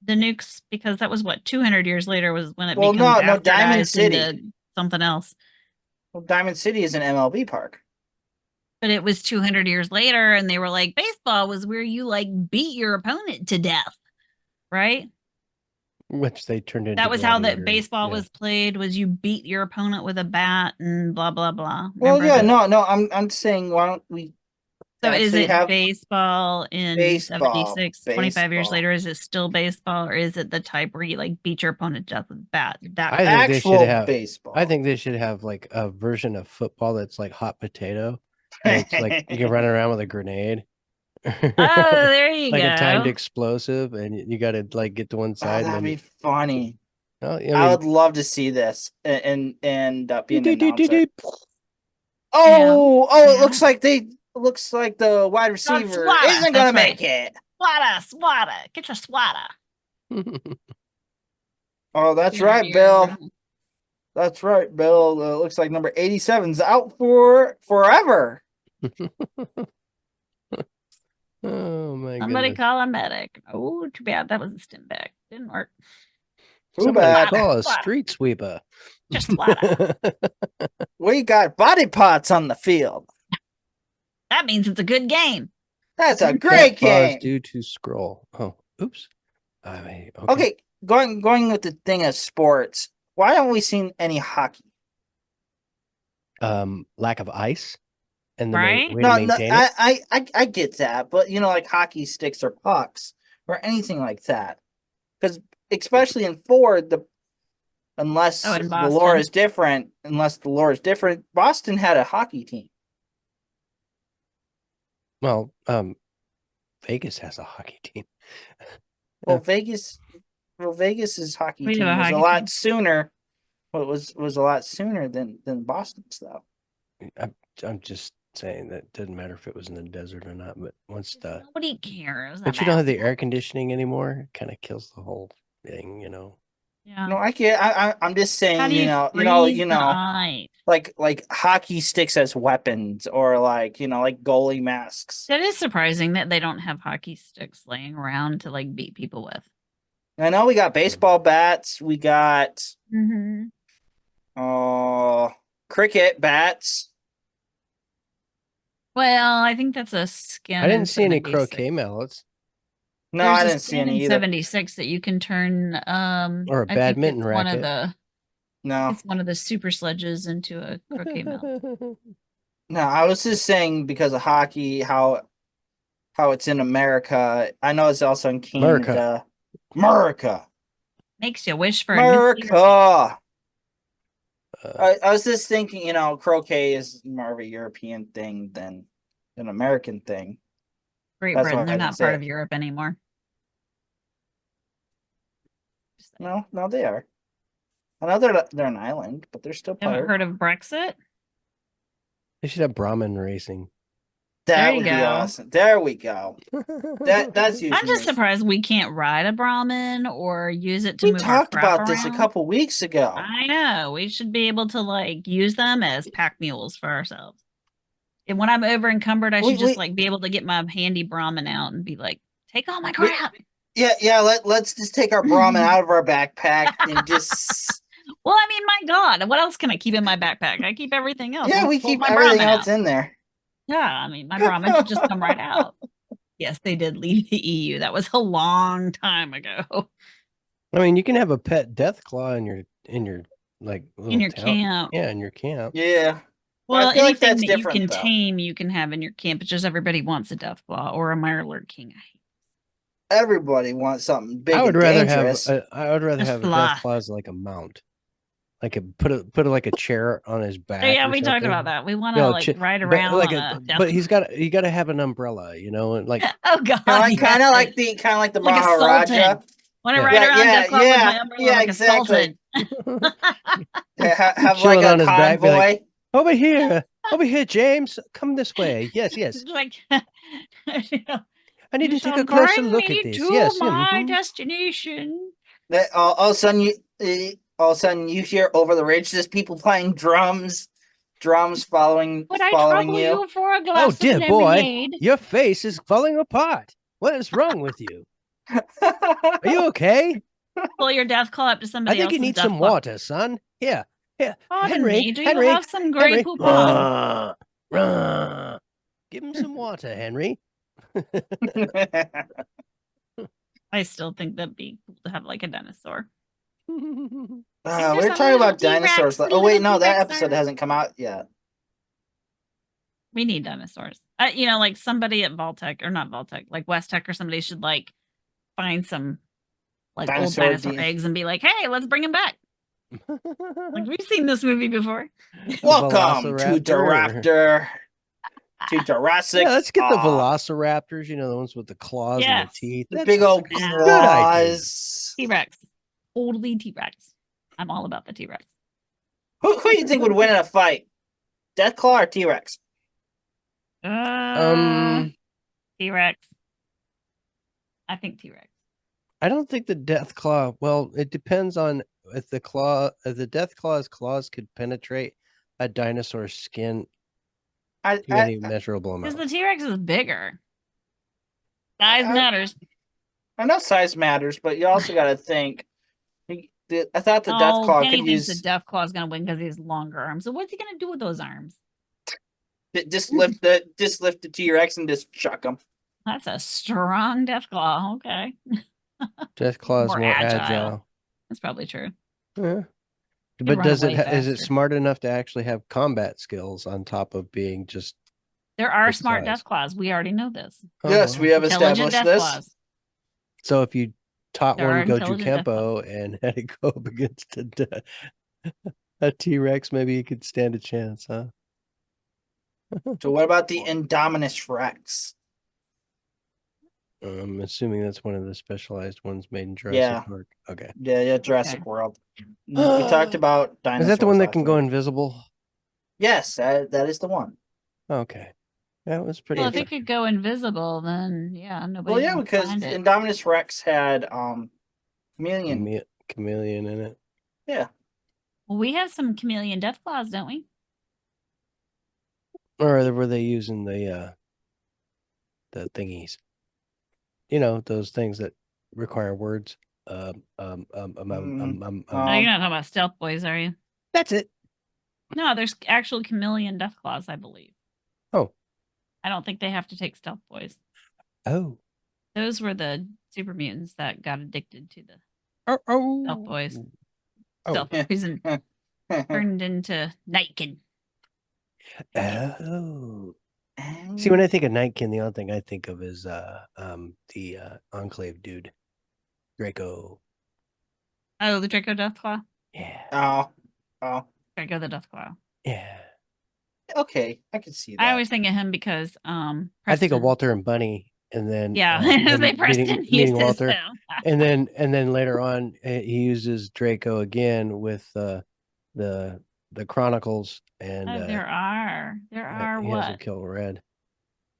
the nukes? Because that was what 200 years later was when it Well, becomes no, Diamond bastardized City. into something else. Well, Diamond City is an MLB park. But it was 200 years later, and they were like, baseball was where you like beat your opponent to death, right? Which they turned into That was how that Gladiator, baseball yeah. was played. Was you beat your opponent with a bat and blah blah blah. Well, Remember yeah, that? no, I'm saying why don't we So is actually it have baseball in baseball, 76, 25 years baseball. later? Is it still baseball, or is it the type where you like beat your opponent to death with a bat? That I think they should actual have. baseball? I think they should have like a version of football that's like hot potato, and it's like you can run around with a grenade. oh, there you Like go. a timed explosive, and you got to like get to one Oh, side. that'd And be then funny. I I mean, would love to see this and be an announcer. dee-dee-dee-dee-dee. Oh, Yeah. it looks like the wide receiver swatter, isn't that's gonna make it. Swatter, get your swatter. Oh, that's 200 right, years Bill. ago. That's right, Bill. Looks like number 87's out for forever. Oh my Somebody goodness! call a medic. Oh, too bad that was a stim back. Didn't work. Too Somebody bad. call a Swatter. street sweeper. Just swatter. We got body parts on the field. That means it's a good game. That's a Can't great pause game. due to scroll. Oh, oops. I mean, Okay, going with the thing of sports. Why haven't we seen any hockey? Lack of ice and the Right? way to maintain it. I get that, but you know, like hockey sticks or pucks or anything like that, because especially in Ford, unless Oh, in the lore Boston. is different, Boston had a hockey team. Well, Vegas has a hockey team. Well, Vegas's hockey We have team a was a hockey lot team. sooner. Well, it was a lot sooner than Boston's though. I'm just saying that it doesn't matter if it was in the desert or not, but once the Nobody cares. but you don't have the about air conditioning anymore, it kind of kills the whole thing, you know. Yeah. No, I can't. I'm just saying. How do you freeze the ice? Like hockey sticks as weapons, or like like goalie masks. That is surprising that they don't have hockey sticks laying around to like beat people with. I know we got baseball bats. We got Mm-hmm. cricket bats. Well, I think that's a skin. I didn't in see any 76. croquet mallets No, There's I a didn't see skin any in either. 76 that you can turn. or a I think badminton it's one of racket. No, it's one of the super sledges into a croquet mallet. no, I was just saying because of hockey, how it's in America. I know it's also in Canada. America. Makes you wish for a nuclear. America. I was just thinking, croquet is more of a European thing than an American thing. Great That's Britain. why I They're didn't not say part it. of Europe anymore. No, they are. I know they're an island, but they're still Haven't part. heard of Brexit? They should have Brahmin racing. There That you would be go. awesome. There we go. That's I'm just surprised we can't ride a Brahmin or use it to We move talked our crap about this a around. couple weeks ago. I know. We should be able to like use them as pack mules for ourselves. And when I'm over encumbered, I should just like be able to get my handy Brahmin out and be like, take all my crap. Yeah. Let's just take our Brahmin out of our backpack and just. Well, I mean, my God, what else can I keep in my backpack? I keep everything else. Yeah, Let's we pull keep my everything Brahmin else out. in there. Yeah, I mean, my Brahmin should just come right out. Yes, they did leave the EU. That was a long time ago. I mean, you can have a pet death claw in your like little In your town. camp. Yeah, in your camp. Yeah. Well, I feel like anything that's that you different, can though. tame, you can have in your camp. It's just everybody wants a death claw or a Mirelurk King. Everybody wants something big I would and rather dangerous. have I would rather A have a sloth. death claw as like a mount. Like put like a chair on his back. Yeah, or we talked something. about that. We want You to know, like ride but around like on a death. but you got to have an umbrella, you know, and like Oh God, Kind of like yes. the Like a Maharaja. sultan. Want to Yeah. ride around Death Claw with my yeah, umbrella yeah, like exactly. a sultan. Have Chill like it a on his back, be like, convoy. over here, James, come this way. Yes, yes. Like, I need you to take shall a closer bring look me at this. to Yes, yeah, my mhm. destination. That all of a sudden you hear over the ridge there's people playing drums following Would I trouble you. you for a Oh glass of dear boy, lemonade? your face is falling apart. What is wrong with you? Are you okay? Pull your death claw up to I somebody think you else's need death some claw. water, son. Here. Pardon Henry, me, do Henry, you have some Grey Henry. Poupon? Give him some water, Henry. I still think that'd be cool to have like a dinosaur. we're There's a talking about little T-Rex, dinosaurs. a Oh wait, little no, that T-Rex episode there. hasn't come out yet. We need dinosaurs. You know, like somebody at Voltech or not Voltech, like West Tech or somebody should like find some like old dinosaur eggs and be like, hey, let's bring them back. Like we've seen this movie before. Welcome to Velociraptor. to Jurassic. Yeah, let's get the Velociraptors. You know, the ones with the claws and Yes. the teeth. The That's big old a good idea. claws. T-Rex. Totally T-Rex. I'm all about the T-Rex. Who do you think would win in a fight? Deathclaw or T-Rex? T-Rex. I think T-Rex. I don't think the death claw. Well, it depends on if the death claw's claws could penetrate a dinosaur's skin to any measurable Because amount. the T-Rex is bigger. Size matters. I know size matters, but you also got to think. I thought the Deathclaw Kenny could thinks use the Death Claw is going to win because he has longer arms. So what's he going to do with those arms? just lift the T-Rex and just chuck him. That's a strong Death Claw. Okay. Death claw is More more agile. agile. That's probably true. Yeah. Could But run does it away is it faster. smart enough to actually have combat skills on top of being just There are good smart size? Death Claws. We already know this. Yes, we have Intelligent established Death this. Claws. So if you taught There are one Goju intelligent death Kempo and had to go up against a T-Rex, maybe you could stand a chance, huh? So what about the Indominus Rex? I'm assuming that's one of the specialized ones made in Jurassic Yeah. Park. Okay. Yeah, Jurassic Okay. World. We talked about dinosaurs. Is that the one that last can go week. invisible? Yes, that is the one. Okay. That was pretty Well, if it interesting. could go invisible, then yeah, nobody. Well, yeah, because find it. Indominus Rex had chameleon. Chameleon in it. Yeah. Well, we have some chameleon Death Claws, don't we? Or were they using the thingies? You know, those things that require words. No, you're not talking about Stealth Boys, are you? That's it. No, there's actual chameleon Death Claws, I believe. Oh. I don't think they have to take Stealth Boys. Oh. Those were the super mutants that got addicted to the Stealth Boys. Oh. Stealth Boys and turned into Nightkin. Oh. See, when I think of Nightkin, the only thing I think of is the Enclave dude, Draco. Oh, the Draco Death Claw? Yeah. Oh. Draco the Death Claw. Yeah. Okay, I can see that. I always think of him because I think of Preston- Walter and Bunny, and then Yeah, him they Preston meeting uses Walter, them. and then later on he uses Draco again with the Chronicles, and there are he what? has to kill Red.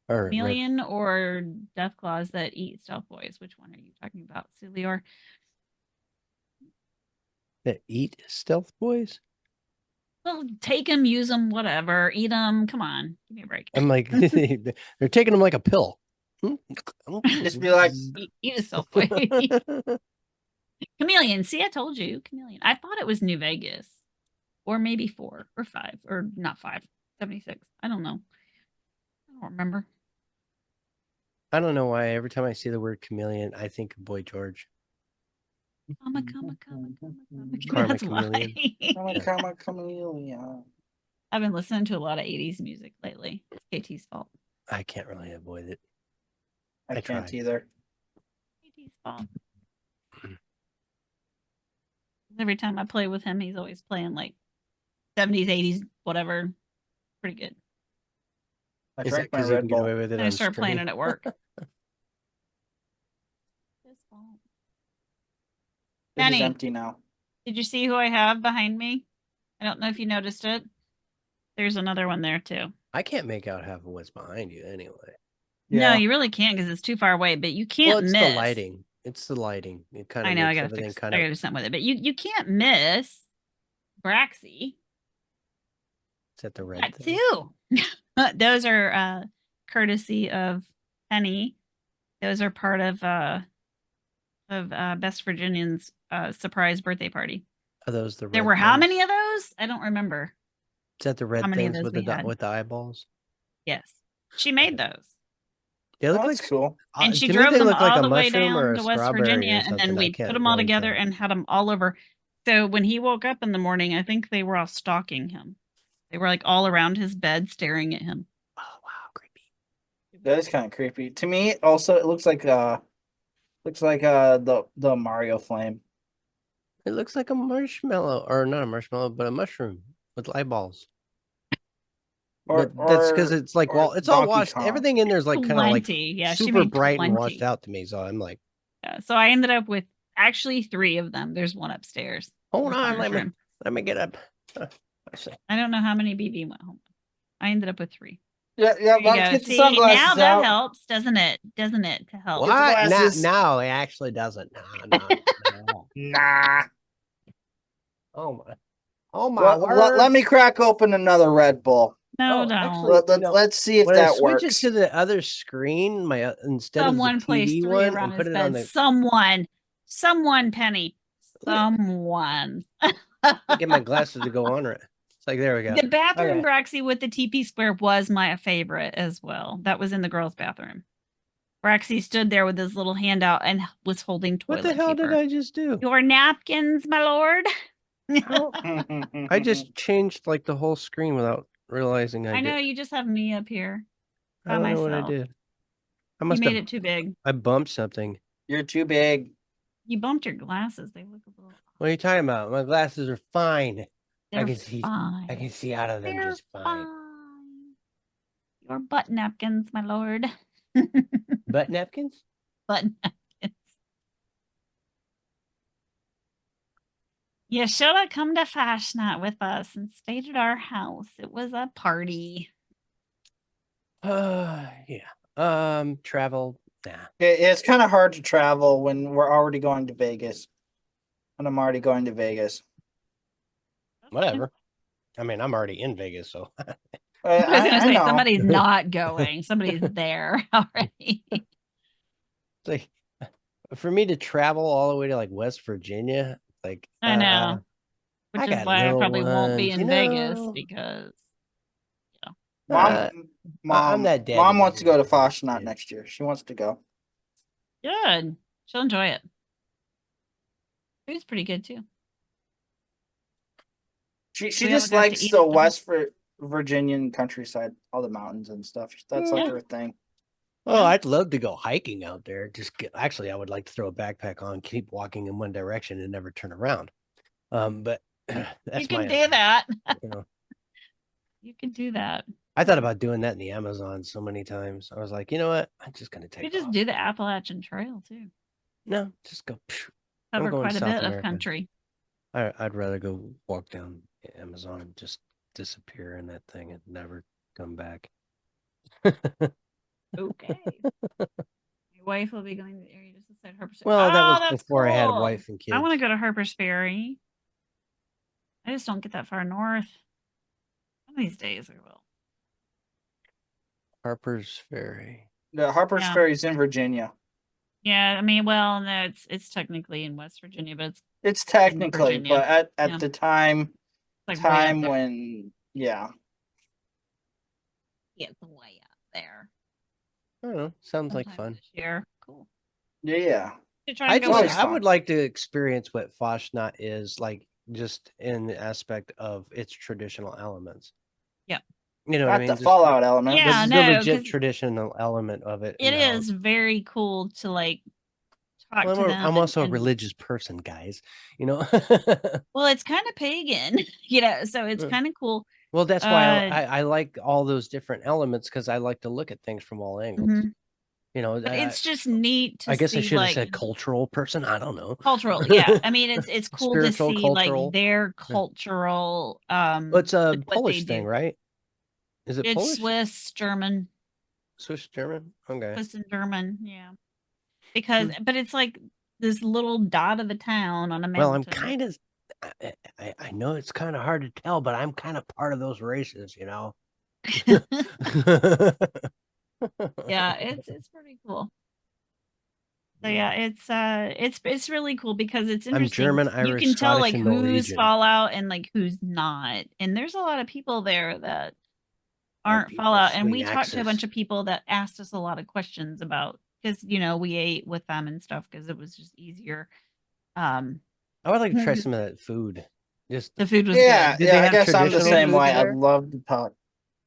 Or Red. Chameleon or Death Claws that eat Stealth Boys. Which one are you talking about, Celior? That eat Stealth Boys? Well, take them, use them, whatever. Eat them. Come on, give me a break. I'm like, they're taking them like a pill. Just be like, eat a Stealth Boy. Chameleon. See, I told you, Chameleon. I thought it was New Vegas, or maybe 4 or 5, or not 5, 76. I don't know. I don't remember. I don't know why every time I see the word chameleon, I think of Boy George. Comma. Karma That's Chameleon. why. chameleon. I've been listening to a lot of 80s music lately. It's KT's fault. I can't really avoid it. I can't tried. either. fault. Every time I play with him, he's always playing like 70s, 80s, whatever. Pretty good. I Is it drank my because you Red can get Bull. away with it And I on started playing stream? it at work. His fault. This is Penny. empty now. Did you see who I have behind me? I don't know if you noticed it. There's another one there too. I can't make out half of what's behind you anyway. No, Yeah. you really can't because it's too far away. But you can't Well, it's miss. the lighting. It's the lighting. It kind of I know. I makes gotta everything fix. kind I of. gotta do something with it. But you can't miss Braxy. Is that the red That thing? too. Those are courtesy of Penny. Those are part of Best Virginian's surprise birthday party. Are those the red There were how things? many of those? I don't remember. Is that the red many of things those with the we had? with the eyeballs? Yes, she made those, They look That's like cool. and she to me drove they them look like all a the way mushroom or down a to West strawberry Virginia, or and something. then I we can't put them all really together tell. and had them all over. So when he woke up in the morning, I think they were all stalking him. They were like all around his bed, staring at him. Oh wow, creepy. That is kind of creepy. To me, also, it looks like the Mario flame. It looks like a marshmallow, or not a marshmallow, but a mushroom with eyeballs. But that's because it's like, well, it's all Donkey washed. Kong. Everything in there is like kind of like Plenty. Yeah, she super made bright and washed plenty. out to me. So I'm like, Yeah, so I ended up with actually 3 of them. There's one upstairs. hold in on, Connor's room. let me get up. I see. I don't know how many BB went home. I ended up with 3. Yeah, There you let's go. get the See, sunglasses now that out. helps, doesn't it? Doesn't it? To help. Get the What? glasses. No, it actually doesn't. No. Nah. Oh my. Oh my Let me crack open another Red Bull. No, Oh, don't. actually, Let's see if when I that switch it works. to the other screen, my instead Someone of the placed TV 3 one, around and put his it on bed. the. Someone, Penny. Look. Someone. Get my glasses to go on it. It's like there we go. The bathroom Okay. Braxy with the TP square was my favorite as well. That was in the girls' bathroom. Braxy stood there with his little hand out and was holding toilet What the hell paper. did I just do? Your napkins, my lord. I just changed like the whole screen without realizing I I know did. you just have me up here I by don't know what I myself. did. I You must made have. it too big. I bumped something. You're too big. You bumped your glasses. They look a little. What are you talking about? My glasses are fine. They're I can see. fine. I can see out of them They're just fine. fine. Your butt napkins, my lord. Butt napkins? Butt napkins. You should have come to Fashion Night with us and stayed at our house. It was a party. Yeah. Travel. Nah. It's kind of hard to travel when we're already going to Vegas. When I'm already going to Vegas. Whatever. I mean, I'm already in Vegas, so. I was going to say, know. somebody's not going. Somebody's there already. It's like, for me to travel all the way to like West Virginia, like I know. Which is got why I little probably won't be ones, in you Vegas know? because Mom, I'm that dad Mom that wants to go to doesn't Fashion Night kid. next year. She wants to go. good. She'll enjoy it. Food's pretty good too. She We just haven't got to likes eat the it, though. West Virginian countryside, all the mountains and stuff. That's like Yeah. her thing. Oh, Yeah. I'd love to go hiking out there. Actually, I would like to throw a backpack on, keep walking in one direction, and never turn around. But that's You can my do that. You know, You can do that. I thought about doing that in the Amazon so many times. I was like, you know what? I'm just gonna You take could just off. do the Appalachian Trail too. No, just go. I'm Cover going quite to a South bit America. of country. I'd rather go walk down Amazon and just disappear in that thing and never come back. Okay. Your wife will be going to the area just beside Harper's. Well, that was that's before I had a cool. wife and kids. I want to go to Harper's Ferry. I just don't get that far north. One of these days I will. Harper's Ferry. The Harper's Yeah. Ferry's in Virginia. Yeah, I mean, well, no, it's technically in West Virginia, but it's It's technically, Virginia. but at Yeah. the time like way up there. when It's way up there. I don't know. Sounds like Sometime fun. this year. Cool. yeah. Should try to go always with I fun. would like to experience what Foshnot is like, just in the aspect of its traditional elements. Yep. You know what I Not mean? the Just Fallout element. Yeah, the no, legit 'cause traditional element of it. it and how- is very cool to like talk Well, to them. I'm also a and- religious person, guys. You know. Well, it's kind of pagan, so it's Yeah. kind of cool. Well, that's why Uh, I like all those different elements because I like to look at things from all angles. mhm. You know, But it's just neat to I guess I see should have like said cultural person. I don't know. cultural. Yeah, I mean it's cool to Spiritual, see cultural. like their cultural Well, it's a like, what they Polish thing, do. right? Is it It's Polish? Swiss, German, Swiss German? Okay. Swiss and German. Yeah, because but it's like this little dot of a town on a mountain. Well, I'm kind of. I know it's kind of hard to tell, but I'm kind of part of those races, you know. Yeah, it's pretty cool. So yeah, it's really cool because it's I'm interesting. German, You Irish, can tell Scottish, like and who's Norwegian. Fallout and like who's not. And there's a lot of people there that aren't people Fallout. And swing we talked to a axes. bunch of people that asked us a lot of questions about because we ate with them and stuff because it was just easier. I would like to try Mhm. some of that food. Just The food was Yeah, good. Did they I have guess I'm the traditional same foods way. I there? love to talk.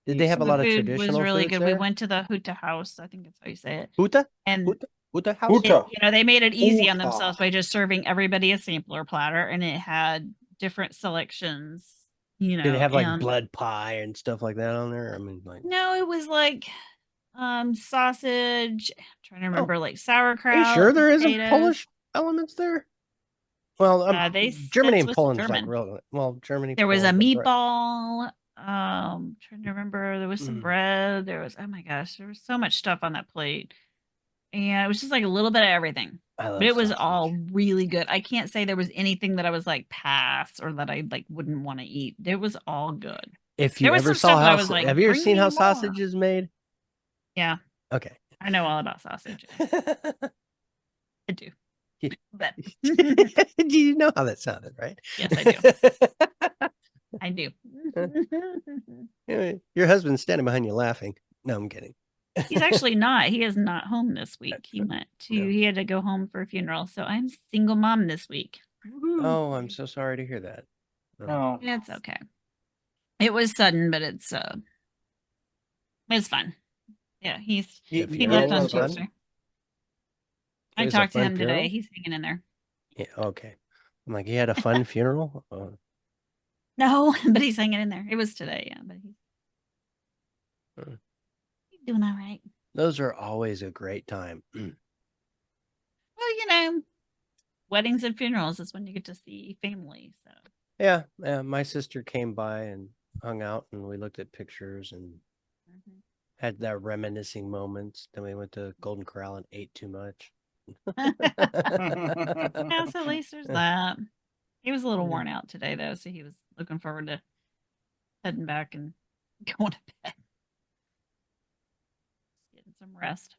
did they have a The lot of food traditional was really foods good. We there? went to the Huta house. I think that's how you say it. Huta? And Huta house? Huta. they made it easy on Huta. themselves by just serving everybody a sampler platter, and it had different selections. Did they have like and- blood pie and stuff like that on there? I mean, like, No, it was like sausage. I'm trying to remember, like sauerkraut. are you sure there isn't potatoes. Polish elements there? Well, They Germany said and Swiss and Poland's like German. real. Well, Germany. There was a Poland, that's right. meatball. Trying to remember. There was some Mm. bread. There was, oh my gosh, there was so much stuff on that plate. And it was just like a little bit of everything. I love But it was sausage. all really good. I can't say there was anything that I was like pass or that I like wouldn't want to eat. It was all good. If you There was ever some stuff saw that I how, was like, have you ever "Bring seen me how more." sausage is made? Yeah, Okay. I know all about sausage. I do. Yeah. But Do you know how that sounded, right? yes, I do. I do. Anyway, your husband's standing behind you laughing. No, I'm kidding. He's actually not. He is not home this week. He went to. No. He had to go home for a funeral. So I'm single mom this week. Oh, I'm so sorry to hear that. No. It's okay. It was sudden, but it's fun. Yeah, he left on was fun? Tuesday. It I was a talked to fun him funeral? today. He's hanging in there. Yeah, okay. I'm like, he had a fun funeral? No, but he's hanging in there. It was today, yeah, but Uh. he's doing all right. Those are always a great time. Well, weddings and funerals is when you get to see family. So Yeah, my sister came by and hung out, and we looked at pictures and had that reminiscing moments. Then we went to Golden Corral and ate too much. yeah, so at least there's that. He was a little Yeah. worn out today though, so he was looking forward to heading back and going to bed. Getting some rest.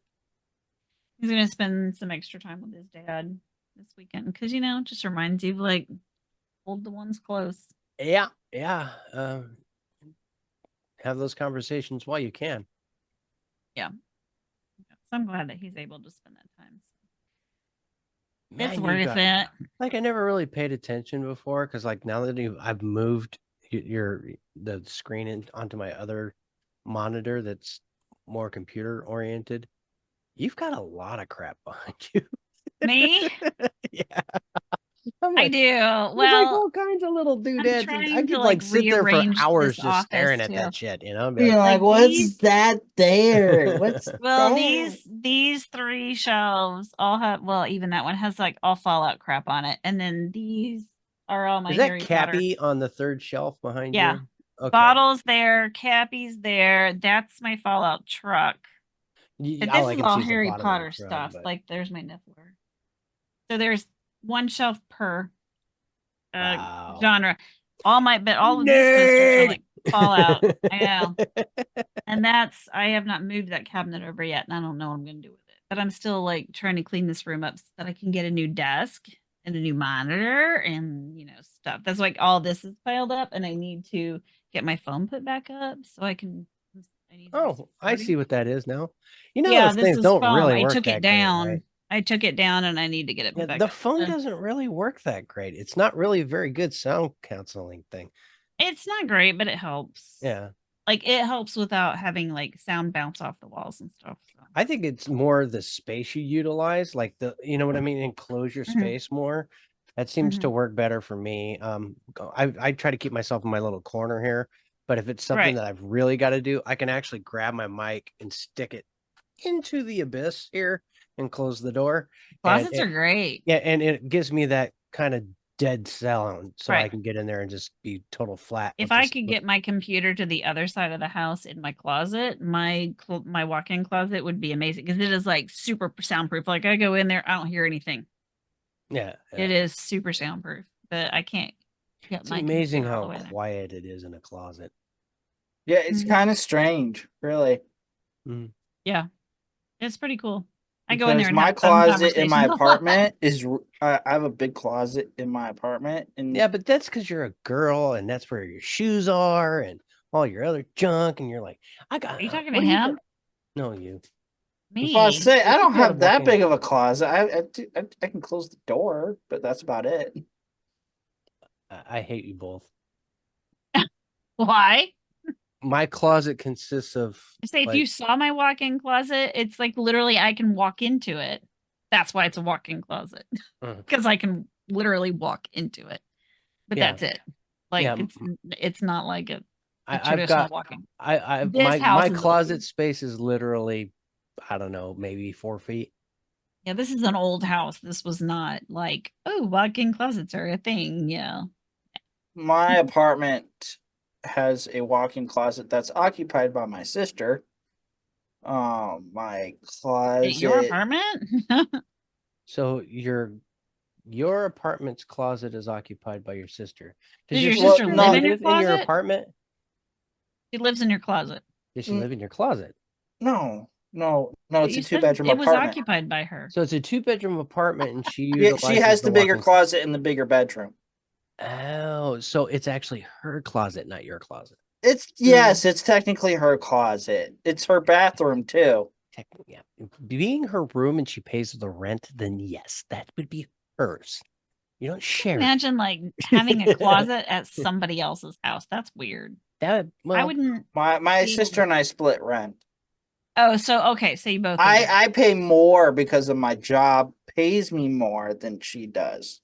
He's gonna spend some extra time with his dad this weekend because it just reminds you of like hold the ones close. Yeah. Have those conversations while you can. So I'm glad that he's able to spend that time. Man, It's you worth got- it. Like I never really paid attention before because like now that I've moved the screen onto my other monitor that's more computer oriented, you've got a lot of crap behind you. Me? Yeah. I'm I like, do. there's like Well, all kinds of little doodads. trying I could to, like like, sit there for rearrange hours this just staring office, at that too. shit, you know? and be You're like, like, Like, what's these- that there? What's well, that? these three shelves all have even that one has like all Fallout crap on it, and then these are all my is that Harry Potter. Cappy on the third shelf behind Yeah. you? Okay. Bottles there, Cappy's there. That's my Fallout truck. But All this I is can all see is the Harry bottom of the Potter truck, stuff. but- Like there's my Niffler. So there's one shelf per Wow. genre. All of these sisters are like Fallout. I know. And I have not moved that cabinet over yet, and I don't know what I'm going to do with it. But I'm still like trying to clean this room up so that I can get a new desk and a new monitor and stuff. That's like all this is piled up, and I need to get my phone put back up so I can. Oh, I see what that is now. Yeah, those this things is don't phone. really I work took that it great, down. right? I took it down, and I need to get it Yeah, put back the up. phone doesn't really work that great. It's not really a very good sound canceling thing. It's not great, but it helps. Yeah. Like it helps without having like sound bounce off the walls and stuff. So. I think it's more the space you utilize, like you know what I mean, enclose your Mhm. space more. That seems to Mhm. work better for me. I try to keep myself in my little corner here, but if it's something Right. that I've really got to do, I can actually grab my mic and stick it into the abyss here and close the door. And Closets are great. yeah, and it gives me that kind of dead sound, so I Right. can get in there and just be total flat. If with I this, could with, get my computer to the other side of the house in my closet, my walk-in closet would be amazing because it is like super soundproof. Like I go in there, I don't hear anything. yeah, It is super soundproof, but I can't get it's my amazing computer all how the way in there. quiet it is in a closet. Yeah, it's Mhm. kind of strange, really. Yeah, it's pretty cool. I go in there Because and my have fun closet in my conversations a lot. apartment is I have a big closet in my apartment, and Yeah, but that's because you're a girl, and that's where your shoes are and all your other junk, and you're like, I got. Are you talking to what are you him? doing? No, you. if I Me? say I You don't got a have that walk-in. big of a closet. I can close the door, but that's about it. I hate you both. Why? My closet consists of I say if like, you saw my walk-in closet, it's like literally I can walk into it. That's why it's a walk-in closet because I can literally walk into it. But Yeah. that's it. Like Yeah, it's not like a I've traditional got walk-in. I've This house my is closet old. space is literally, I don't know, maybe 4 feet. Yeah, this is an old house. This was not like, oh, walk-in closets are a thing. Yeah. My apartment has a walk-in closet that's occupied by my sister. My At your closet. apartment? So your apartment's closet is occupied by your sister. Does your Well, sister live no, in your in your closet? apartment? She lives in your closet. Does she Mm. live in your closet? No. But It's a you said two-bedroom it was apartment. occupied by her. So it's a 2-bedroom apartment, and she Yeah, she utilizes has the bigger walk-in closet in the bigger bedroom. Oh, so it's actually her closet, not your closet. Yes, it's technically her closet. It's her bathroom too. Technically, yeah. Being her room and she pays the rent, then yes, that would be hers. You don't share. Imagine like having a closet at somebody else's house. That's weird. That. I Well, wouldn't. My be sister able- and I split rent. Oh, so okay, so you both. live there. I pay more because of my job pays me more than she does.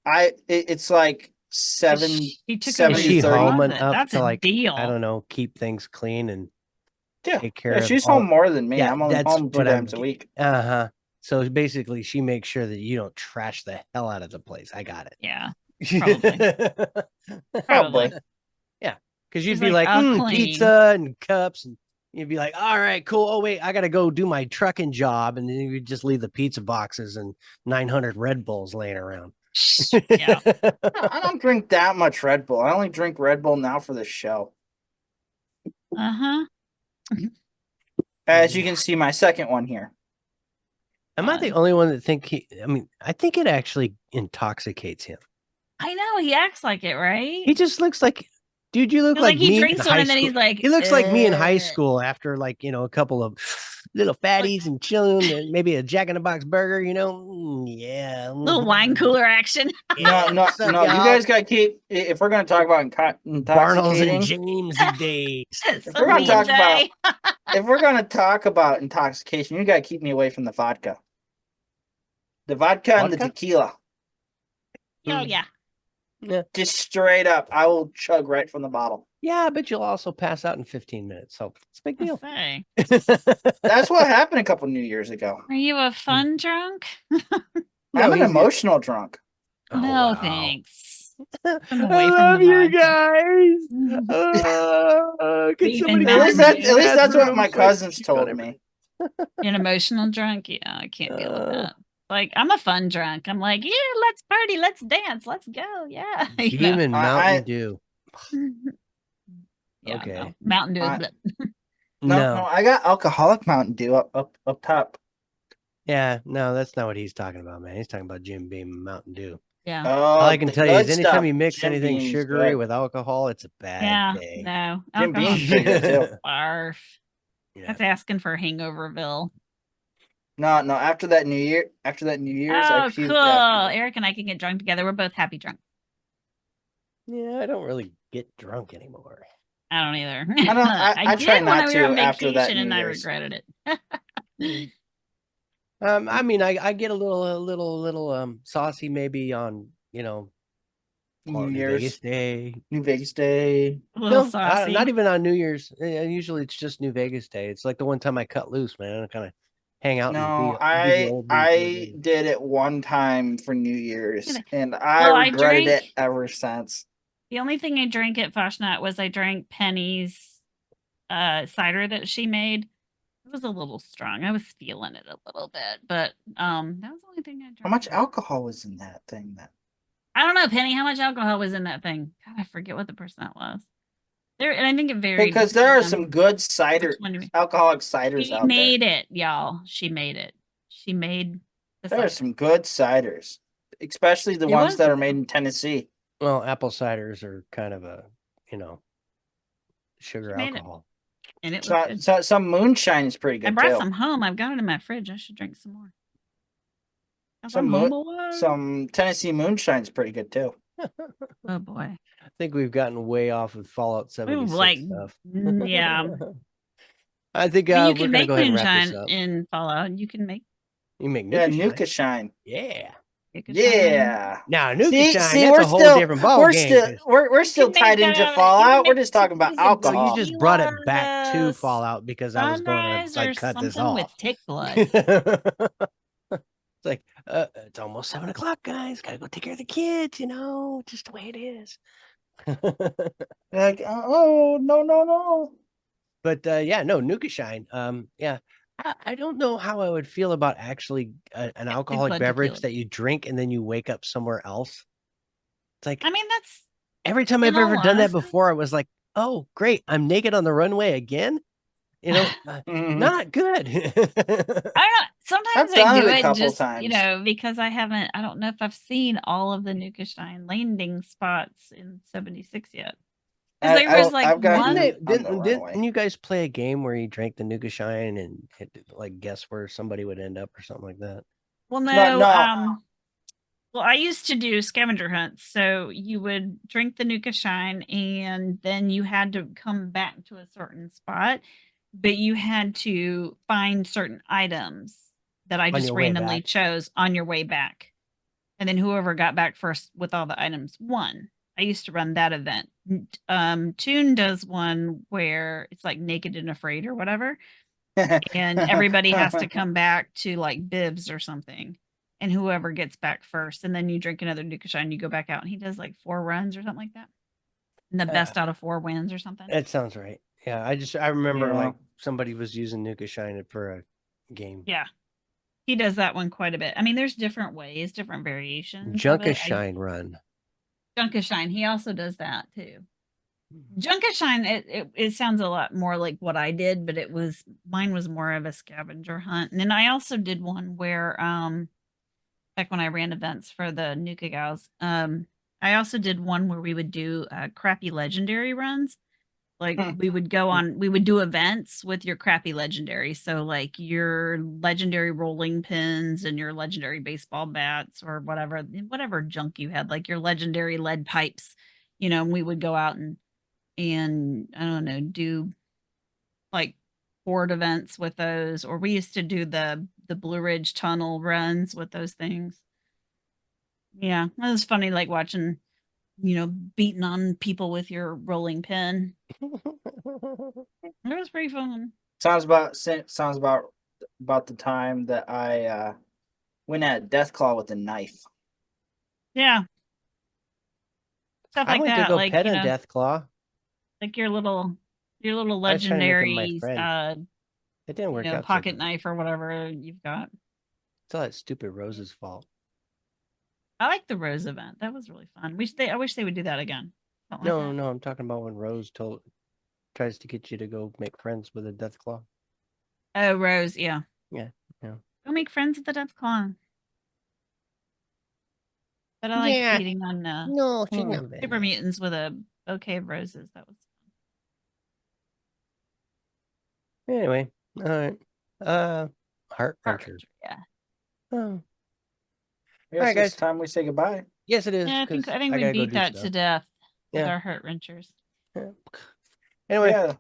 It's like She took over is 70 she your 30. home closet. enough That's to a like, deal. I don't know, keep things clean and Yeah, take care of she's all? home more than me. Yeah, I'm only that's home 2 what I'm times a week. Uh-huh. So basically, she makes sure that you don't trash the hell out of the place. I got it. Yeah, probably. Probably. Yeah, because you'd She's be like, like, "I'll clean." pizza and cups, and you'd be like, all right, cool. Oh wait, I gotta go do my trucking job, and then you just leave the pizza boxes and 900 Red Bulls laying around. Yeah. I don't drink that much Red Bull. I only drink Red Bull now for the show. Uh-huh. As you can see, my second one here. Am I the Fun. only one that think I think it actually intoxicates him. I know he acts like it, right? He just looks like, dude, you look Feels like like he me in drinks one high and then school. he's like, He looks like me in high "Ugh." school after like, a couple of little fatties and chilling, and maybe a Jack in the Box burger, yeah. Little wine cooler action. Yeah, No. what's up, You y'all? guys got to keep. If we're going to talk about Barnles and intoxicating, Jamesy days. we're gonna talk Jay. if we're going to talk about intoxication, you got to keep me away from the vodka. The vodka and the Vodka? tequila. Oh yeah. Just straight up, I will chug right from the bottle. Yeah, but you'll also pass out in 15 minutes. So it's a big deal. Say. That's what happened a couple New Years ago. Are you a fun drunk? I'm an emotional drunk. Oh, No, wow. thanks. I I'm away from love the you vodka. guys. Can Even somebody At go least to the At least that's what bathroom my so I can cousins cheat on told everybody? me. An emotional drunk? Yeah, I can't deal with Uh, that. Like, I'm a fun drunk. I'm like, yeah, let's party, let's dance, let's go. Yeah. You know? Demon Mountain Dew. Yeah, Okay. no. Mountain Dew. I- bleh. No, I got alcoholic Mountain Dew up top. Yeah, no, that's not what he's talking about, man. He's talking about Jim Beam and Mountain Dew. Yeah. Oh, All I can the tell you is good anytime stuff. you mix Jim anything Beam's sugary good. with alcohol, it's a bad Yeah. day. No. Jim Alcohol's Beam's pretty good too. barf. Yeah. That's asking for Hangoverville. No. After that New Year's, I Oh, puked cool. after. Eric and I can get drunk together. We're both happy drunk. Yeah, I don't really get drunk anymore. I don't either. I I try did when not we were on to after that vacation and New I Year's. regretted it. I mean, I get a little saucy maybe on, you know, New New Year's, Vegas Day. New Vegas Day. A little No, saucy. not even on New Year's. Usually it's just New Vegas Day. It's like the one time I cut loose, man. I kind of hang out and No, be the old me for a I day. did it one time for New Year's, it. and I Well, I regretted it drank- ever since. The only thing I drank at Fashionette was I drank Penny's cider that she made. It was a little strong. I was feeling it a little bit, but that was the only thing I drank. How much alcohol was in that thing then? I don't know, Penny, how much alcohol was in that thing? God, I forget what the percent was. There, and I think it varied Because there are depending some on good cider, which one you- alcoholic ciders She out there. made it, y'all. She made it. She made the There are cider. some good ciders, especially the It ones was that are good. made in Tennessee. Well, apple ciders are kind of a, sugar She made it. alcohol. And it was good. Some moonshine is pretty I good brought too. some home. I've got it in my fridge. I should drink some more. Some Tennessee moonshine is pretty good too. Oh boy. I think we've gotten way off of Fallout 76 like, stuff. yeah. I think I mean, you we're can gonna make go ahead and wrap this moonshine up. in Fallout. You can make You make Yeah, Nuka Shine. Nuka Shine. Yeah. Nuka Shine. Yeah. Now Nuka See, Shine, we're that's a whole still different ball we're game. still we're still can make tied that into out of- you can Fallout. We're make just talking about what is it, Well, alcohol. you just brought it back to tequila, Fallout because I was going sunrise to or like cut this something with off. tick blood. It's like, it's almost 7:00, guys. Gotta go take care of the kids, just the way it is. Like, oh no. But yeah, no, Nuka Shine. Yeah, I don't know how I would feel about actually an alcoholic blood beverage tequila. that you drink and then you wake up somewhere else. It's like I mean, that's every time in I've ever all done that honesty- before, I was like, oh, great, I'm naked on the runway again. Mhm. Not good. I don't know. Sometimes I've done I do it a it couple just, times. because I don't know if I've seen all of the Nuka Shine landing spots in 76 yet. Because there was like I've gotten one. on the runway. Didn't you guys play a game where you drank the Nuka Shine and had to, like, guess where somebody would end up or something like that? Well, No. well, I used to do scavenger hunts. So you would drink the Nuka Shine and then you had to come back to a certain spot, but you had to find certain items that I On just your way randomly back. chose on your way back. And then whoever got back first with all the items won. I used to run that event. Toon does one where it's like Naked and Afraid or whatever. And everybody has to come back to like bibs or something. And whoever gets back first, and then you drink another Nuka Shine, you go back out, and he does like 4 runs or something like that. And the best out of 4 wins or something. That sounds right. Yeah, I remember Yeah. like somebody was using Nuka Shine for a game. Yeah. He does that one quite a bit. I mean, there's different ways, different variations. Junka Shine run. Junka Shine. He also does that too. Junka Shine, it sounds a lot more like what I did, but mine was more of a scavenger hunt. And then I also did one where back when I ran events for the Nuka Gals, I also did one where we would do crappy legendary runs. Like we would do events with your crappy legendary. So like your legendary rolling pins and your legendary baseball bats or whatever junk you had, like your legendary lead pipes, and we would go out and I don't know, do like board events with those, or we used to do the Blue Ridge Tunnel runs with those things. Yeah, that was funny, like watching, beating on people with your rolling pin. It was pretty fun. sounds about the time that I went at Deathclaw with a knife. Yeah. Stuff I like went that, to go like pet a Deathclaw. like your little I was trying to make him my legendary friend. It didn't work out. so pocket good. knife or whatever you've got. It's all that stupid Rose's fault. I like the Rose event. That was really fun. I wish they would do that again. Something like No, that. no, I'm talking about when Rose tries to get you to go make friends with a Deathclaw. Oh, Rose, yeah. Yeah. Go make friends with the Deathclaw. But I like beating on No, she's not very super nice. mutants with a bouquet of roses. That was Anyway, all right. Heart wrencher. Yeah. Oh, I guess Alright, guys. it's time we say goodbye. yes, it is. Yeah, I 'cause think we gotta go beat do that to stuff. death with Yeah. our heart wrenchers. Yeah. Anyway, Yeah.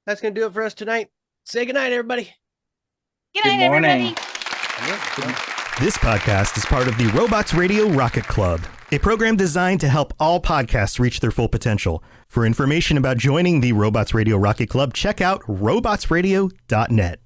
that's gonna do it for us tonight. Say goodnight, everybody. Good Good night, morning. everybody. This podcast is part of the Robots Radio Rocket Club, a program designed to help all podcasts reach their full potential. For information about joining the Robots Radio Rocket Club, check out robotsradio.net.